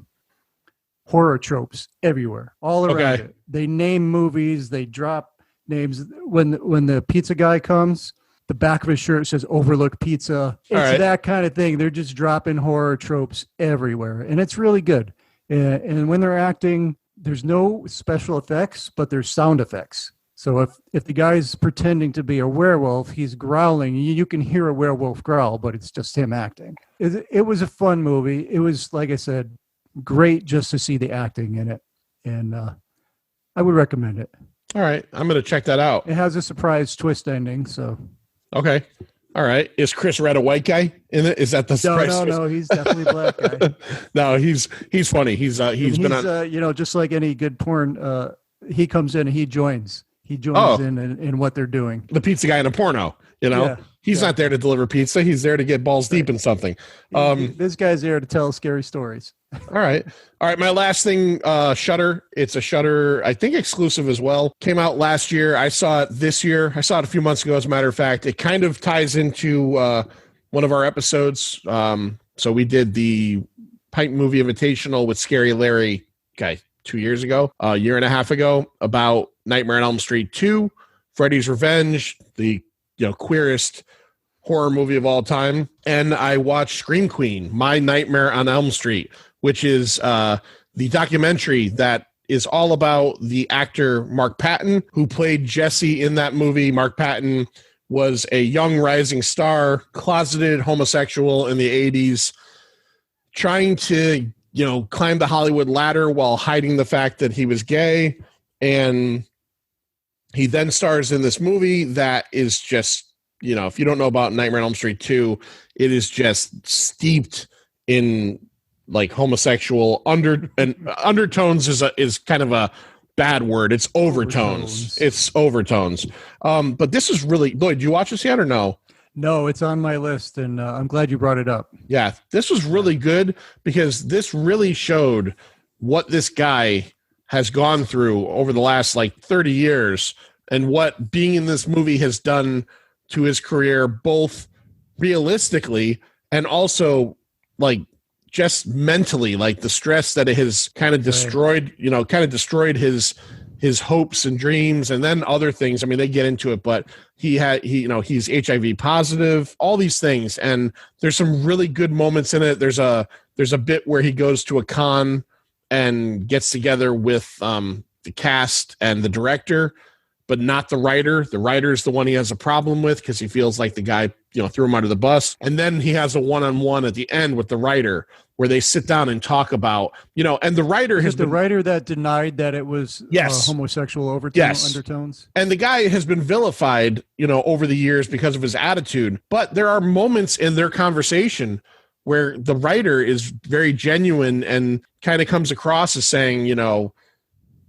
horror tropes everywhere, all around it. They name movies, they drop names. When the pizza guy comes, the back of his shirt says Overlook Pizza. It's that kind of thing. They're just dropping horror tropes everywhere, and it's really good. And when they're acting, there's no special effects, but there's sound effects. So if the guy's pretending to be a werewolf, he's growling. You can hear a werewolf growl, but it's just him acting. It was a fun movie. It was, like I said, great just to see the acting in it, and I would recommend it.
All right, I'm going to check that out.
It has a surprise twist ending, so...
Okay. All right. Is Chris Red a white guy in it? Is that the surprise?
No, he's definitely a black guy.
No, he's funny. He's been on
just like any good porn, he comes in and he joins in what they're doing.
The pizza guy in a porno, He's not there to deliver pizza. He's there to get balls deep in something.
This guy's there to tell scary stories.
All right. My last thing, Shudder. It's a Shudder, I think, exclusive as well. Came out last year. I saw it this year. I saw it a few months ago, as a matter of fact. It kind of ties into one of our episodes. So we did the Pipe Movie Invitational with Scary Larry, 2 years ago, a year and a half ago, about Nightmare on Elm Street 2, Freddy's Revenge, the queerest horror movie of all time. And I watched Scream Queen, My Nightmare on Elm Street, which is the documentary that is all about the actor Mark Patton, who played Jesse in that movie. Mark Patton was a young rising star, closeted homosexual in the 80s, trying to climb the Hollywood ladder while hiding the fact that he was gay. And he then stars in this movie that is just, if you don't know about Nightmare on Elm Street 2, it is just steeped in like homosexual undertones is kind of a bad word. It's overtones. It's overtones. But this is really, Lloyd, did you watch this yet or no?
No, it's on my list, and I'm glad you brought it up.
Yeah, this was really good because this really showed what this guy has gone through over the last 30 years and what being in this movie has done to his career, both realistically and also just mentally, the stress that it has kind of destroyed, destroyed his hopes and dreams, and then other things. I mean, they get into it, but he's HIV positive, all these things. And there's some really good moments in it. There's a bit where he goes to a con and gets together with the cast and the director, but not the writer. The writer is the one he has a problem with because he feels like the guy, threw him under the bus. And then he has a one-on-one at the end with the writer where they sit down and talk about, and the writer has been... The
writer that denied that it was homosexual undertones.
And the guy has been vilified, over the years because of his attitude. But there are moments in their conversation where the writer is very genuine and kind of comes across as saying,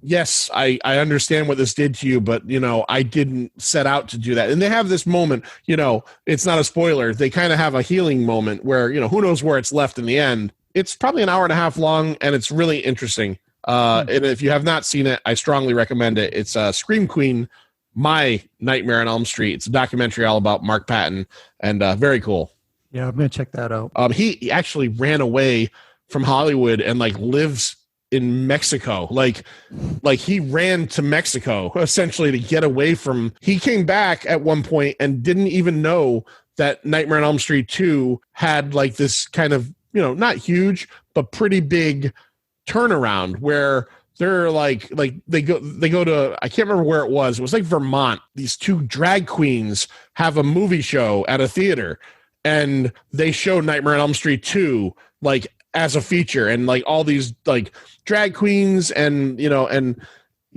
yes, I understand what this did to you, but, I didn't set out to do that. And they have this moment, it's not a spoiler. They kind of have a healing moment where, who knows where it's left in the end. It's probably an hour and a half long, and it's really interesting. And if you have not seen it, I strongly recommend it. It's Scream Queen, My Nightmare on Elm Street. It's a documentary all about Mark Patton, and very cool.
Yeah, I'm going to check that out.
He actually ran away from Hollywood and lives in Mexico. Like he ran to Mexico essentially to get away from... He came back at one point and didn't even know that Nightmare on Elm Street 2 had this kind of, not huge, but pretty big turnaround where they're they go to, I can't remember where it was. It was Vermont. These two drag queens have a movie show at a theater, and they show Nightmare on Elm Street 2 as a feature, and all these drag queens and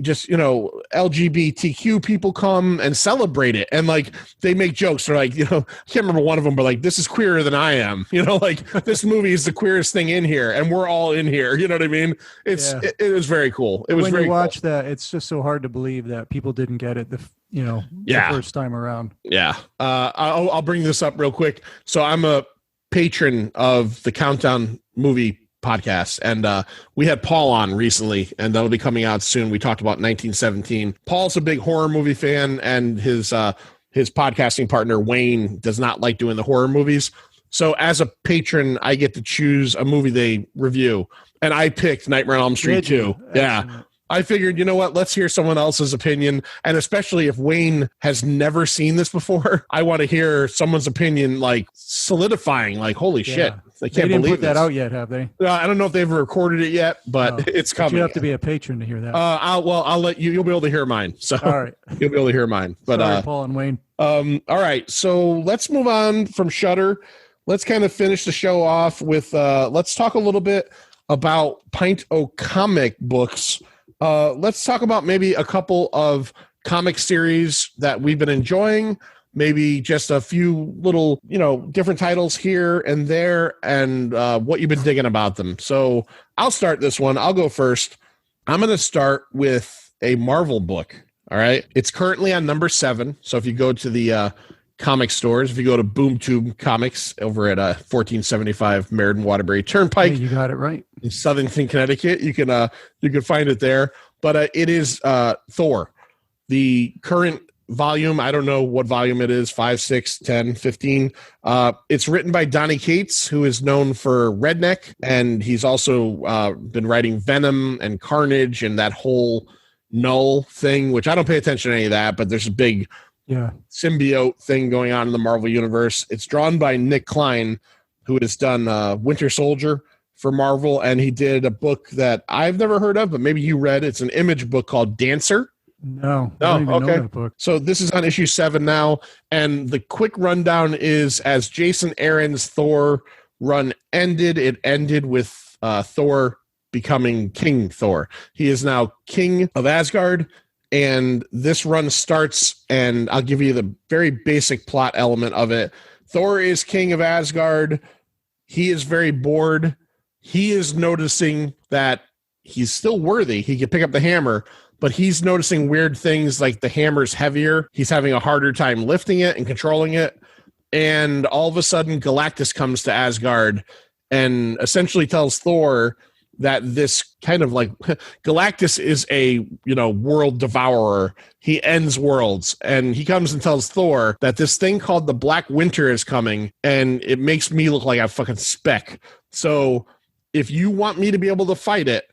just, you know, LGBTQ people come and celebrate it. And like, they make jokes. They're like, you know, I can't remember one of them, but like, this is queerer than I am, you know, like this movie is the queerest thing in here and we're all in here. You know what I mean? It was very cool. It was
when
very
you watch
cool.
that, it's just so hard to believe that people didn't get it the first time around.
Yeah. I'll bring this up real quick. So I'm a patron of the Countdown movie podcast, and we had Paul on recently, and that'll be coming out soon. We talked about 1917. Paul's a big horror movie fan, and his podcasting partner Wayne does not like doing the horror movies. So as a patron, I get to choose a movie they review, and I picked Nightmare on Elm Street 2. Yeah. I figured, you know what, let's hear someone else's opinion. And especially if Wayne has never seen this before, I want to hear someone's opinion, like solidifying, like, holy shit.
They didn't put that out yet, have they?
I don't know if they've recorded it yet, but it's coming.
But you have to be a patron to hear that.
I'll let you, you'll be able to hear mine. So
all right.
You'll be able to hear mine. But
sorry, Paul and Wayne.
All right. So let's move on from Shudder. Let's kind of finish the show off with, let's talk a little bit about Pint O comic books. Let's talk about maybe a couple of comic series that we've been enjoying, maybe just a few little, you know, different titles here and there, and what you've been digging about them. So I'll start this one. I'll go first. I'm going to start with a Marvel book. All right. It's currently on number 7. So if you go to the comic stores, if you go to BoomTube Comics over at 1475 Meriden Waterbury Turnpike,
hey, you got it right,
in Southington, Connecticut, you can find it there. But it is Thor, the current volume. I don't know what volume it is, 5, 6, 10, 15. It's written by Donny Cates, who is known for Redneck, and he's also been writing Venom and Carnage and that whole Null thing, which I don't pay attention to any of that, but there's a big symbiote thing going on in the Marvel Universe. It's drawn by Nick Klein, who has done Winter Soldier for Marvel, and he did a book that I've never heard of, but maybe you read. It's an Image book called Dancer.
No, I don't even know that book.
So this is on issue 7 now, and the quick rundown is, as Jason Aaron's Thor run ended, it ended with Thor becoming King Thor. He is now King of Asgard, and this run starts, and I'll give you the very basic plot element of it. Thor is King of Asgard. He is very bored. He is noticing that he's still worthy. He can pick up the hammer, but he's noticing weird things like the hammer's heavier. He's having a harder time lifting it and controlling it. And all of a sudden, Galactus comes to Asgard and essentially tells Thor that this kind of like Galactus is a, you know, world devourer. He ends worlds, and he comes and tells Thor that this thing called the Black Winter is coming, and it makes me look like a fucking speck. So if you want me to be able to fight it,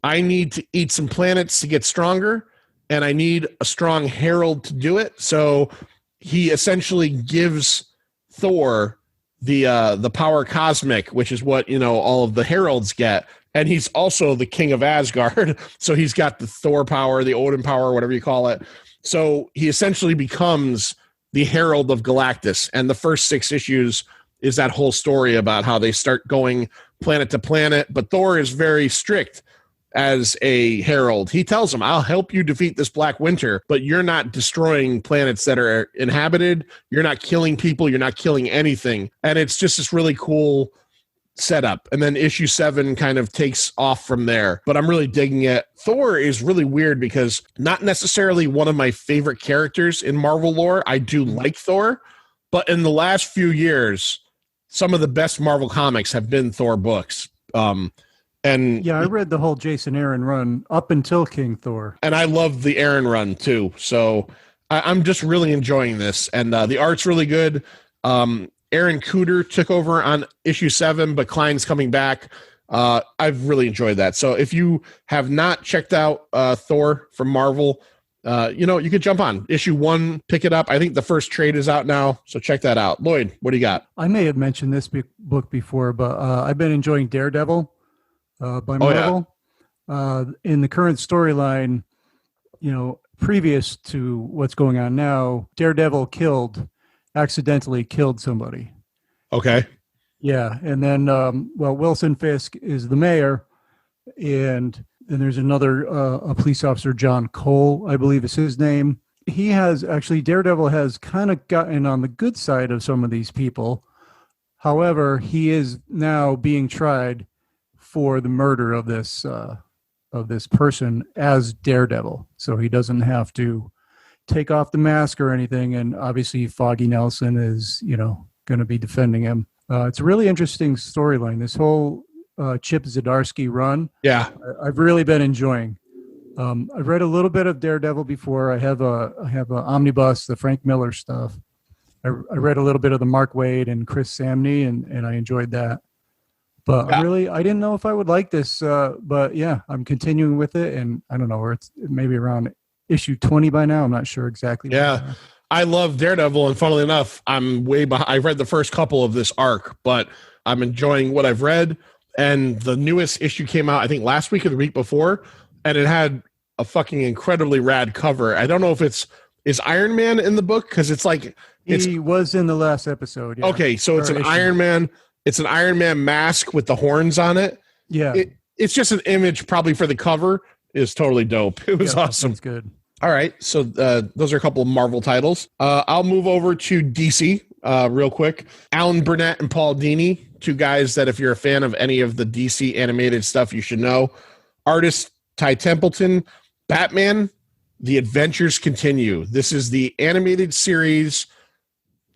I need to eat some planets to get stronger, and I need a strong herald to do it. So he essentially gives Thor the power cosmic, which is what, you know, all of the heralds get. And he's also the King of Asgard. So he's got the Thor power, the Odin power, whatever you call it. So he essentially becomes the herald of Galactus. And the first 6 issues is that whole story about how they start going planet to planet. But Thor is very strict as a herald. He tells him, I'll help you defeat this Black Winter, but you're not destroying planets that are inhabited. You're not killing people. You're not killing anything. And it's just this really cool setup. And then issue 7 kind of takes off from there. But I'm really digging it. Thor is really weird because not necessarily one of my favorite characters in Marvel lore. I do like Thor, but in the last few years, some of the best Marvel comics have been Thor books. And
yeah, I read the whole Jason Aaron run up until King Thor.
And I love the Aaron run too. So I'm just really enjoying this. And the art's really good. Aaron Cooter took over on issue 7, but Klein's coming back. I've really enjoyed that. So if you have not checked out Thor from Marvel, you know, you could jump on issue 1, pick it up. I think the first trade is out now. So check that out. Lloyd, what do you got?
I may have mentioned this book before, but I've been enjoying Daredevil. By Marvel. In the current storyline, you know, previous to what's going on now, Daredevil accidentally killed somebody.
Okay.
Yeah. And then, Wilson Fisk is the mayor, and then there's another a police officer, John Cole, I believe is his name. He has actually, Daredevil has kind of gotten on the good side of some of these people. However, he is now being tried for the murder of this person as Daredevil, so he doesn't have to take off the mask or anything. And obviously, Foggy Nelson is, going to be defending him. It's a really interesting storyline. This whole Chip Zdarsky run.
Yeah,
I've really been enjoying. I've read a little bit of Daredevil before. I have a omnibus, the Frank Miller stuff. I read a little bit of the Mark Waid and Chris Samney, and I enjoyed that. But yeah. I didn't know if I would like this. But yeah, I'm continuing with it, and I don't know where it's maybe around issue 20 by now. I'm not sure exactly.
Yeah, I love Daredevil, and funnily enough, I'm way behind. I've read the first couple of this arc, but I'm enjoying what I've read. And the newest issue came out, I think, last week or the week before, and it had a fucking incredibly rad cover. I don't know if is Iron Man in the book, because it's like
he was in the last episode. Yeah.
Okay, so it's an Iron Man. It's an Iron Man mask with the horns on it.
Yeah,
it's just an image, probably for the cover. Is totally dope. It was awesome.
It's good.
All right, so those are a couple of Marvel titles. I'll move over to DC real quick. Alan Burnett and Paul Dini, two guys that if you're a fan of any of the DC animated stuff, you should know. Artist Ty Templeton. Batman, The Adventures Continue. This is the animated series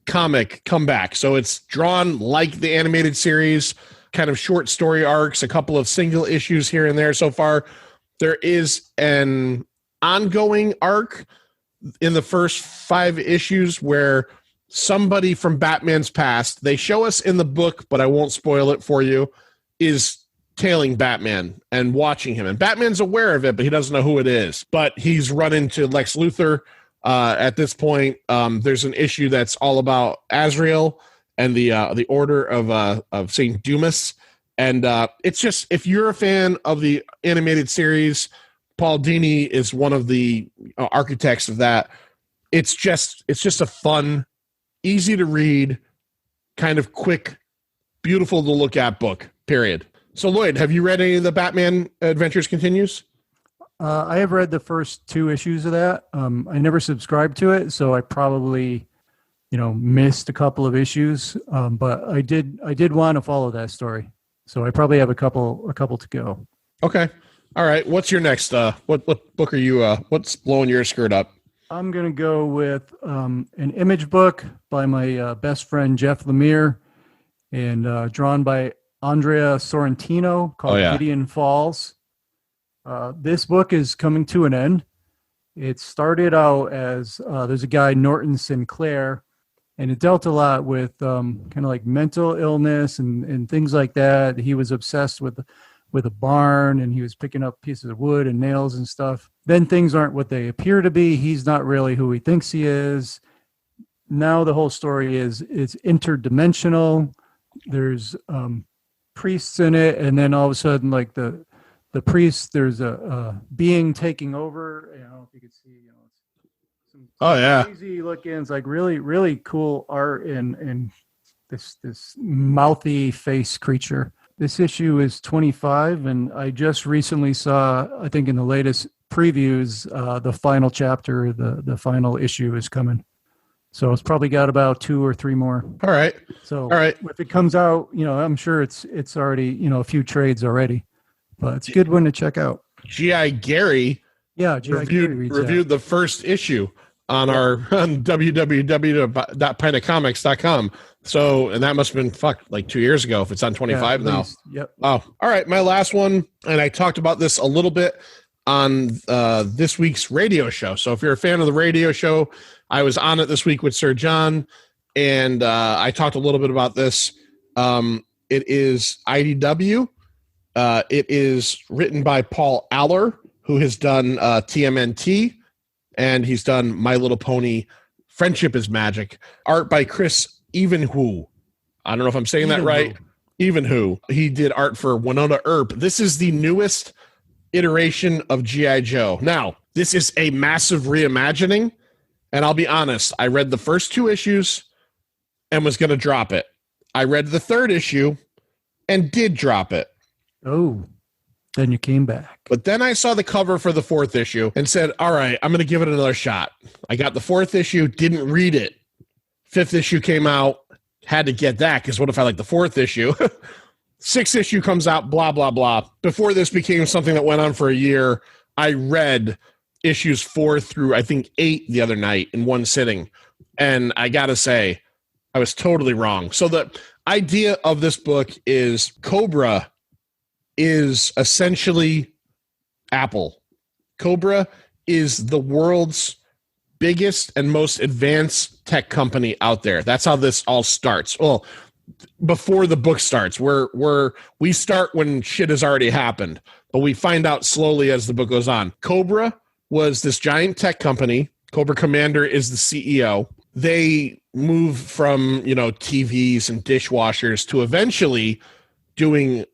comic comeback. So it's drawn like the animated series, kind of short story arcs, a couple of single issues here and there so far. There is an ongoing arc in the first 5 issues where somebody from Batman's past, they show us in the book, but I won't spoil it for you, is tailing Batman and watching him. And Batman's aware of it, but he doesn't know who it is. But he's run into Lex Luthor at this point. There's an issue that's all about Azrael and the order of St. Dumas. And it's just, if you're a fan of the animated series, Paul Dini is one of the architects of that. It's just a fun, easy to read, kind of quick, beautiful to look at book, period. So, Lloyd, have you read any of the Batman Adventures Continues?
I have read the first 2 issues of that. I never subscribed to it, so I probably, missed a couple of issues. But I did want to follow that story, so I probably have a couple to go.
Okay, all right. What's your next? What book are you? What's blowing your skirt up?
I'm gonna go with an image book by my best friend Jeff Lemire, and drawn by Andrea Sorrentino, called Gideon Falls. This book is coming to an end. It started out as there's a guy, Norton Sinclair, and it dealt a lot with kind of like mental illness and things like that. He was obsessed with a barn, and he was picking up pieces of wood and nails and stuff. Then things aren't what they appear to be. He's not really who he thinks he is. Now the whole story is interdimensional. There's priests in it, and then all of a sudden, like the priest, there's a being taking over. I don't know if you could see, some crazy looking. It's like really, really cool art and this mouthy face creature. This issue is 25, and I just recently saw, I think in the latest previews, the final chapter, the final issue is coming. So it's probably got about 2 or 3 more.
All right.
So if it comes out, I'm sure it's already, a few trades already, but it's a good one to check out.
G.I. Gary reviewed the first issue on on www.pintofcomics.com. So, and that must have been like 2 years ago if it's on 25 now.
Yep.
Oh, all right. My last one, and I talked about this a little bit on this week's radio show. So if you're a fan of the radio show, I was on it this week with Sir John, and I talked a little bit about this. It is IDW. It is written by Paul Aller, who has done TMNT, and he's done My Little Pony, Friendship is Magic. Art by Chris Evenwho. I don't know if I'm saying that right. Evenwho. He did art for Winona Earp. This is the newest iteration of G.I. Joe. Now, this is a massive reimagining, and I'll be honest, I read the first 2 issues and was going to drop it. I read the 3rd issue and did drop it.
Oh. Then you came back.
But then I saw the cover for the 4th issue and said, all right, I'm going to give it another shot. I got the 4th issue, didn't read it. 5th issue came out, had to get that because what if I like the 4th issue? 6th issue comes out, blah, blah, blah. Before this became something that went on for a year, I read issues 4 through, I think, 8 the other night in one sitting. And I got to say, I was totally wrong. So the idea of this book is Cobra is essentially Apple. Cobra is the world's biggest and most advanced tech company out there. That's how this all starts. Well, before the book starts, we start when shit has already happened, but we find out slowly as the book goes on. Cobra was this giant tech company. Cobra Commander is the CEO. They move from, TVs and dishwashers to eventually doing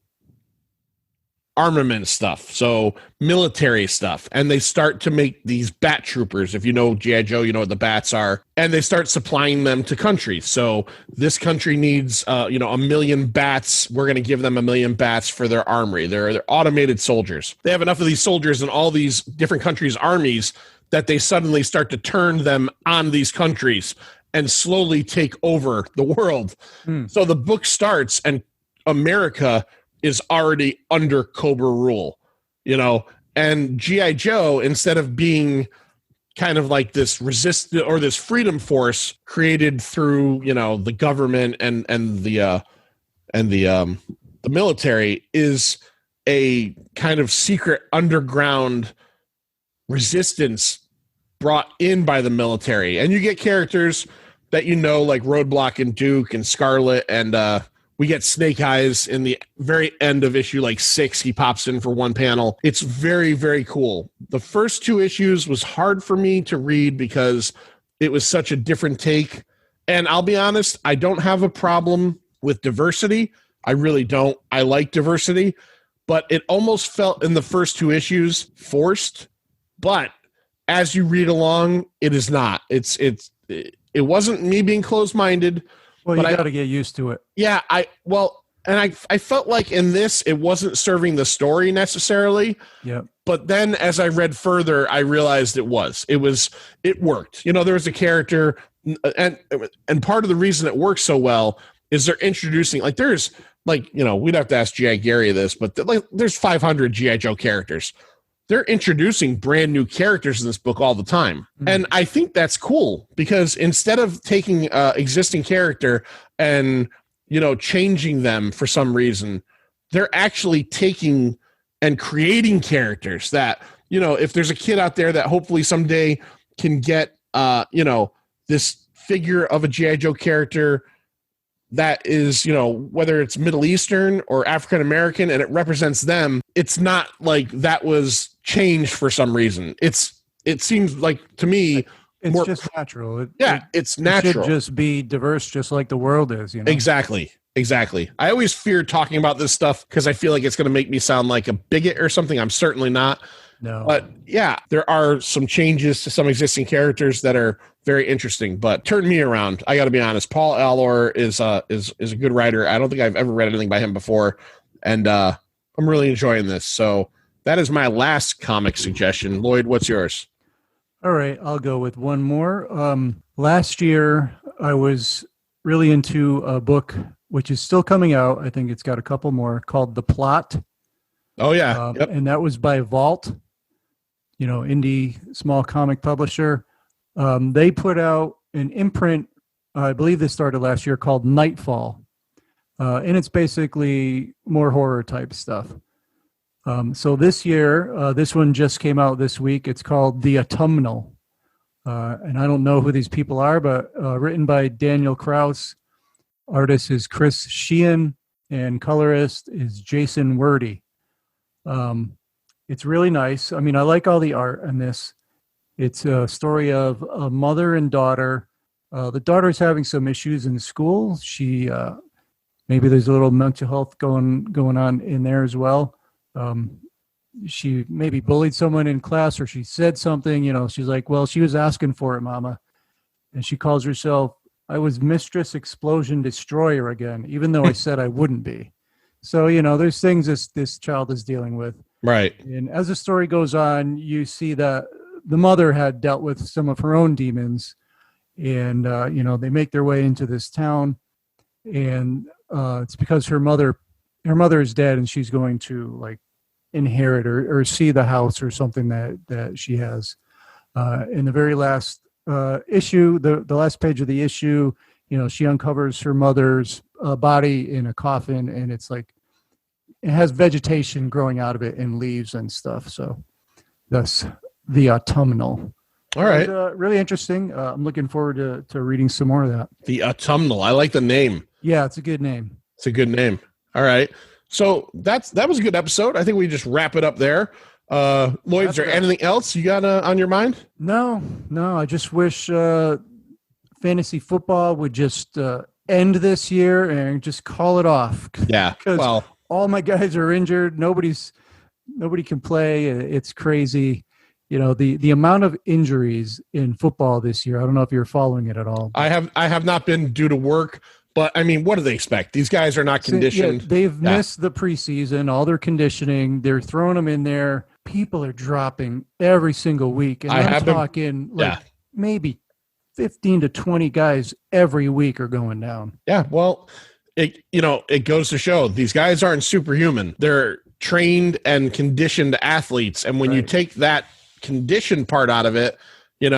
armament stuff, so military stuff, and they start to make these bat troopers. If you know G.I. Joe, you know what the bats are, and they start supplying them to countries. So this country needs, 1 million bats. We're going to give them 1 million bats for their armory. They're automated soldiers. They have enough of these soldiers in all these different countries' armies that they suddenly start to turn them on these countries and slowly take over the world. So the book starts, and America is already under Cobra rule, and G.I. Joe, instead of being kind of like this resist or this freedom force created through, the government and the military, is a kind of secret underground resistance brought in by the military. And you get characters that like Roadblock and Duke and Scarlet, and we get Snake Eyes in the very end of issue 6. He pops in for one panel. It's very, very cool. The first 2 issues was hard for me to read because it was such a different take. And I'll be honest, I don't have a problem with diversity. I really don't. I like diversity. But it almost felt in the first 2 issues forced. But as you read along, it is not. It wasn't me being closed-minded.
Well, you got to get used to it.
Yeah, I felt like in this, it wasn't serving the story necessarily.
Yeah.
But then as I read further, I realized it worked. There was a character, and part of the reason it works so well is they're introducing, we'd have to ask G.I. Gary this, but there's 500 G.I. Joe characters. They're introducing brand new characters in this book all the time. And I think that's cool because instead of taking existing character and, changing them for some reason, they're actually taking and creating characters that, if there's a kid out there that hopefully someday can get, this figure of a G.I. Joe character that is, whether it's Middle Eastern or African American and it represents them, it's not like that was changed for some reason. It seems like to me
it's just natural.
It's natural.
It should just be diverse, just like the world is.
Exactly. I always fear talking about this stuff because I feel like it's going to make me sound like a bigot or something. I'm certainly not.
No.
But yeah, there are some changes to some existing characters that are very interesting, but turned me around. I got to be honest. Paul Allor is a good writer. I don't think I've ever read anything by him before, and I'm really enjoying this. So that is my last comic suggestion. Lloyd, what's yours?
All right, I'll go with one more. Last year, I was really into a book which is still coming out. I think it's got a couple more, called The Plot.
Oh yeah, yep.
And that was by Vault, indie small comic publisher. They put out an imprint, I believe this started last year, called Nightfall. And it's basically more horror type stuff. So this year, this one just came out this week. It's called The Autumnal. And I don't know who these people are, but written by Daniel Kraus. Artist is Chris Sheehan, and colorist is Jason Wordie. It's really nice. I mean, I like all the art in this. It's a story of a mother and daughter. The daughter's having some issues in school. She maybe there's a little mental health going on in there as well. She maybe bullied someone in class, or she said something. She's like, "Well, she was asking for it, Mama," and she calls herself, "I was Mistress Explosion Destroyer again, even though I said I wouldn't be." So there's things this child is dealing with.
Right.
And as the story goes on, you see that the mother had dealt with some of her own demons, and they make their way into this town, and it's because her mother is dead, and she's going to like inherit or see the house or something that she has. In the very last issue, the last page of the issue, she uncovers her mother's body in a coffin, and it's like it has vegetation growing out of it and leaves and stuff. So that's the autumnal.
All right.
Really interesting. I'm looking forward to reading some more of that.
The autumnal. I like the name.
Yeah, it's a good name.
It's a good name. All right. So that was a good episode. I think we just wrap it up there. Lloyd, is there anything else you got on your mind?
No. I just wish fantasy football would just end this year and just call it off.
Yeah.
Well, all my guys are injured. Nobody can play. It's crazy. The amount of injuries in football this year. I don't know if you're following it at all.
I have not been due to work, but I mean, what do they expect? These guys are not conditioned.
Yeah, they've missed the preseason, all their conditioning. They're throwing them in there. People are dropping every single week. And I'm talking maybe 15 to 20 guys every week are going down.
Yeah. Well, it goes to show these guys aren't superhuman. They're trained and conditioned athletes. And when you take that condition part out of it, you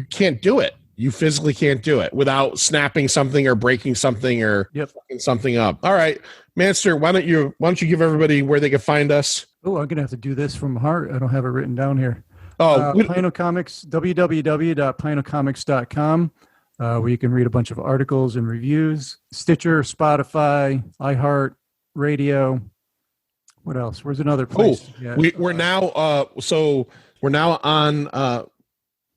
can't do it. You physically can't do it without snapping something or breaking something or fucking something up. All right, Manster, why don't you give everybody where they can find us?
Oh, I'm gonna have to do this from heart. I don't have it written down here.
Pino
Comics, www.pinocomics.com, where you can read a bunch of articles and reviews. Stitcher, Spotify, iHeart Radio. What else? Where's another place?
We're now on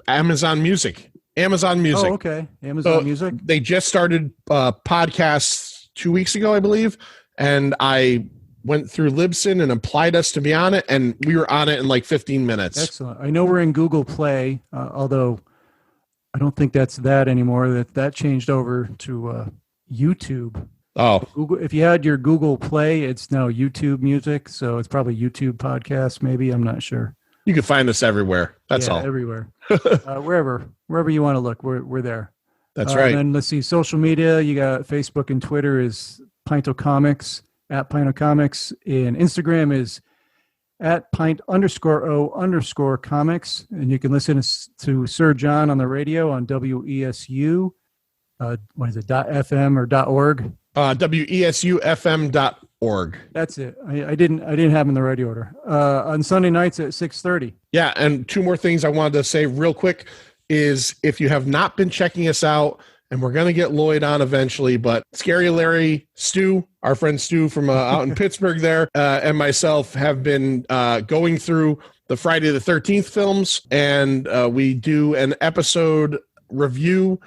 Amazon Music.
Oh, okay. Amazon Music.
They just started podcasts 2 weeks ago, I believe, and I went through Libsyn and applied us to be on it, and we were on it in like 15 minutes.
Excellent. I know we're in Google Play, although I don't think that's that anymore. That changed over to YouTube.
Oh,
Google. If you had your Google Play, it's now YouTube Music, so it's probably YouTube Podcast. Maybe, I'm not sure.
You can find us everywhere. That's all.
Everywhere. Wherever you want to look, we're there.
That's right.
And then let's see, social media. You got Facebook and Twitter is Pinto Comics, @Pinto Comics, and Instagram is @pint_o_comics. And you can listen to Sir John on the radio on WESU. What is it? .fm or .org?
WESUFM.org.
That's it. I didn't have them in the right order. On Sunday nights at 6:30.
Yeah, and two more things I wanted to say real quick is if you have not been checking us out, and we're going to get Lloyd on eventually, but Scary Larry, Stu, our friend Stu from out in Pittsburgh there, and myself have been going through the Friday the 13th films, and we do an episode review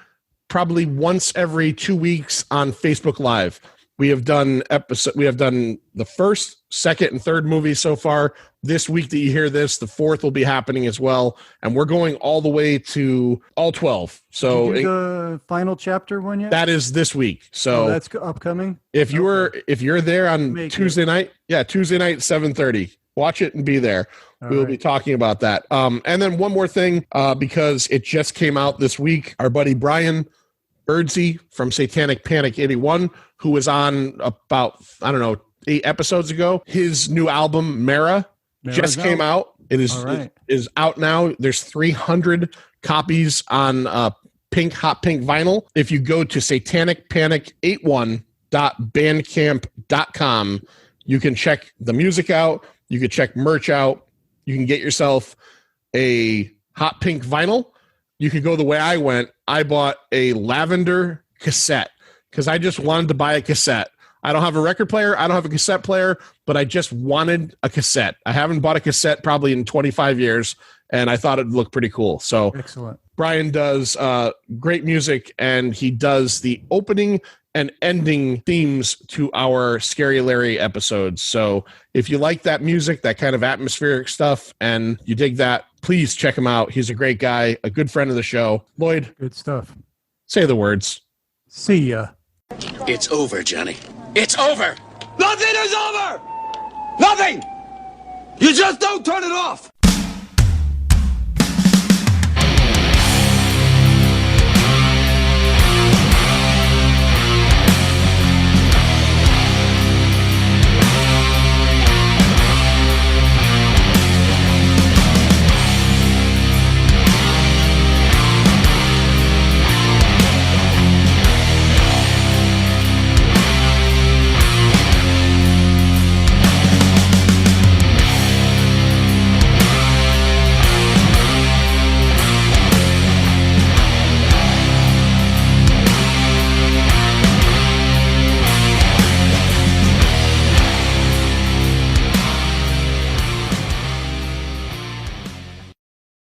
probably once every 2 weeks on Facebook Live. We have done the first, second, and third movies so far. This week that you hear this, the fourth will be happening as well, and we're going all the way to all 12. So
did you do the final chapter one yet?
That is this week. So
that's upcoming.
If you're there on Tuesday night, Tuesday night 7:30, watch it and be there. We will be talking about that. And then one more thing, because it just came out this week. Our buddy Brian Birdsey from Satanic Panic 81, who was on about 8 episodes ago. His new album Mara just came out. It is out now. There's 300 copies on hot pink vinyl. If you go to satanicpanic81.bandcamp.com, you can check the music out. You can check merch out. You can get yourself a hot pink vinyl. You could go the way I went. I bought a lavender cassette because I just wanted to buy a cassette. I don't have a record player. I don't have a cassette player, but I just wanted a cassette. I haven't bought a cassette probably in 25 years, and I thought it'd look pretty cool. So
excellent.
Brian does great music, and he does the opening and ending themes to our Scary Larry episodes. So if you like that music, that kind of atmospheric stuff, and you dig that, please check him out. He's a great guy, a good friend of the show. Lloyd,
good stuff.
Say the words.
See ya.
It's over, Johnny. It's over. Nothing is over. Nothing! You just don't turn it off!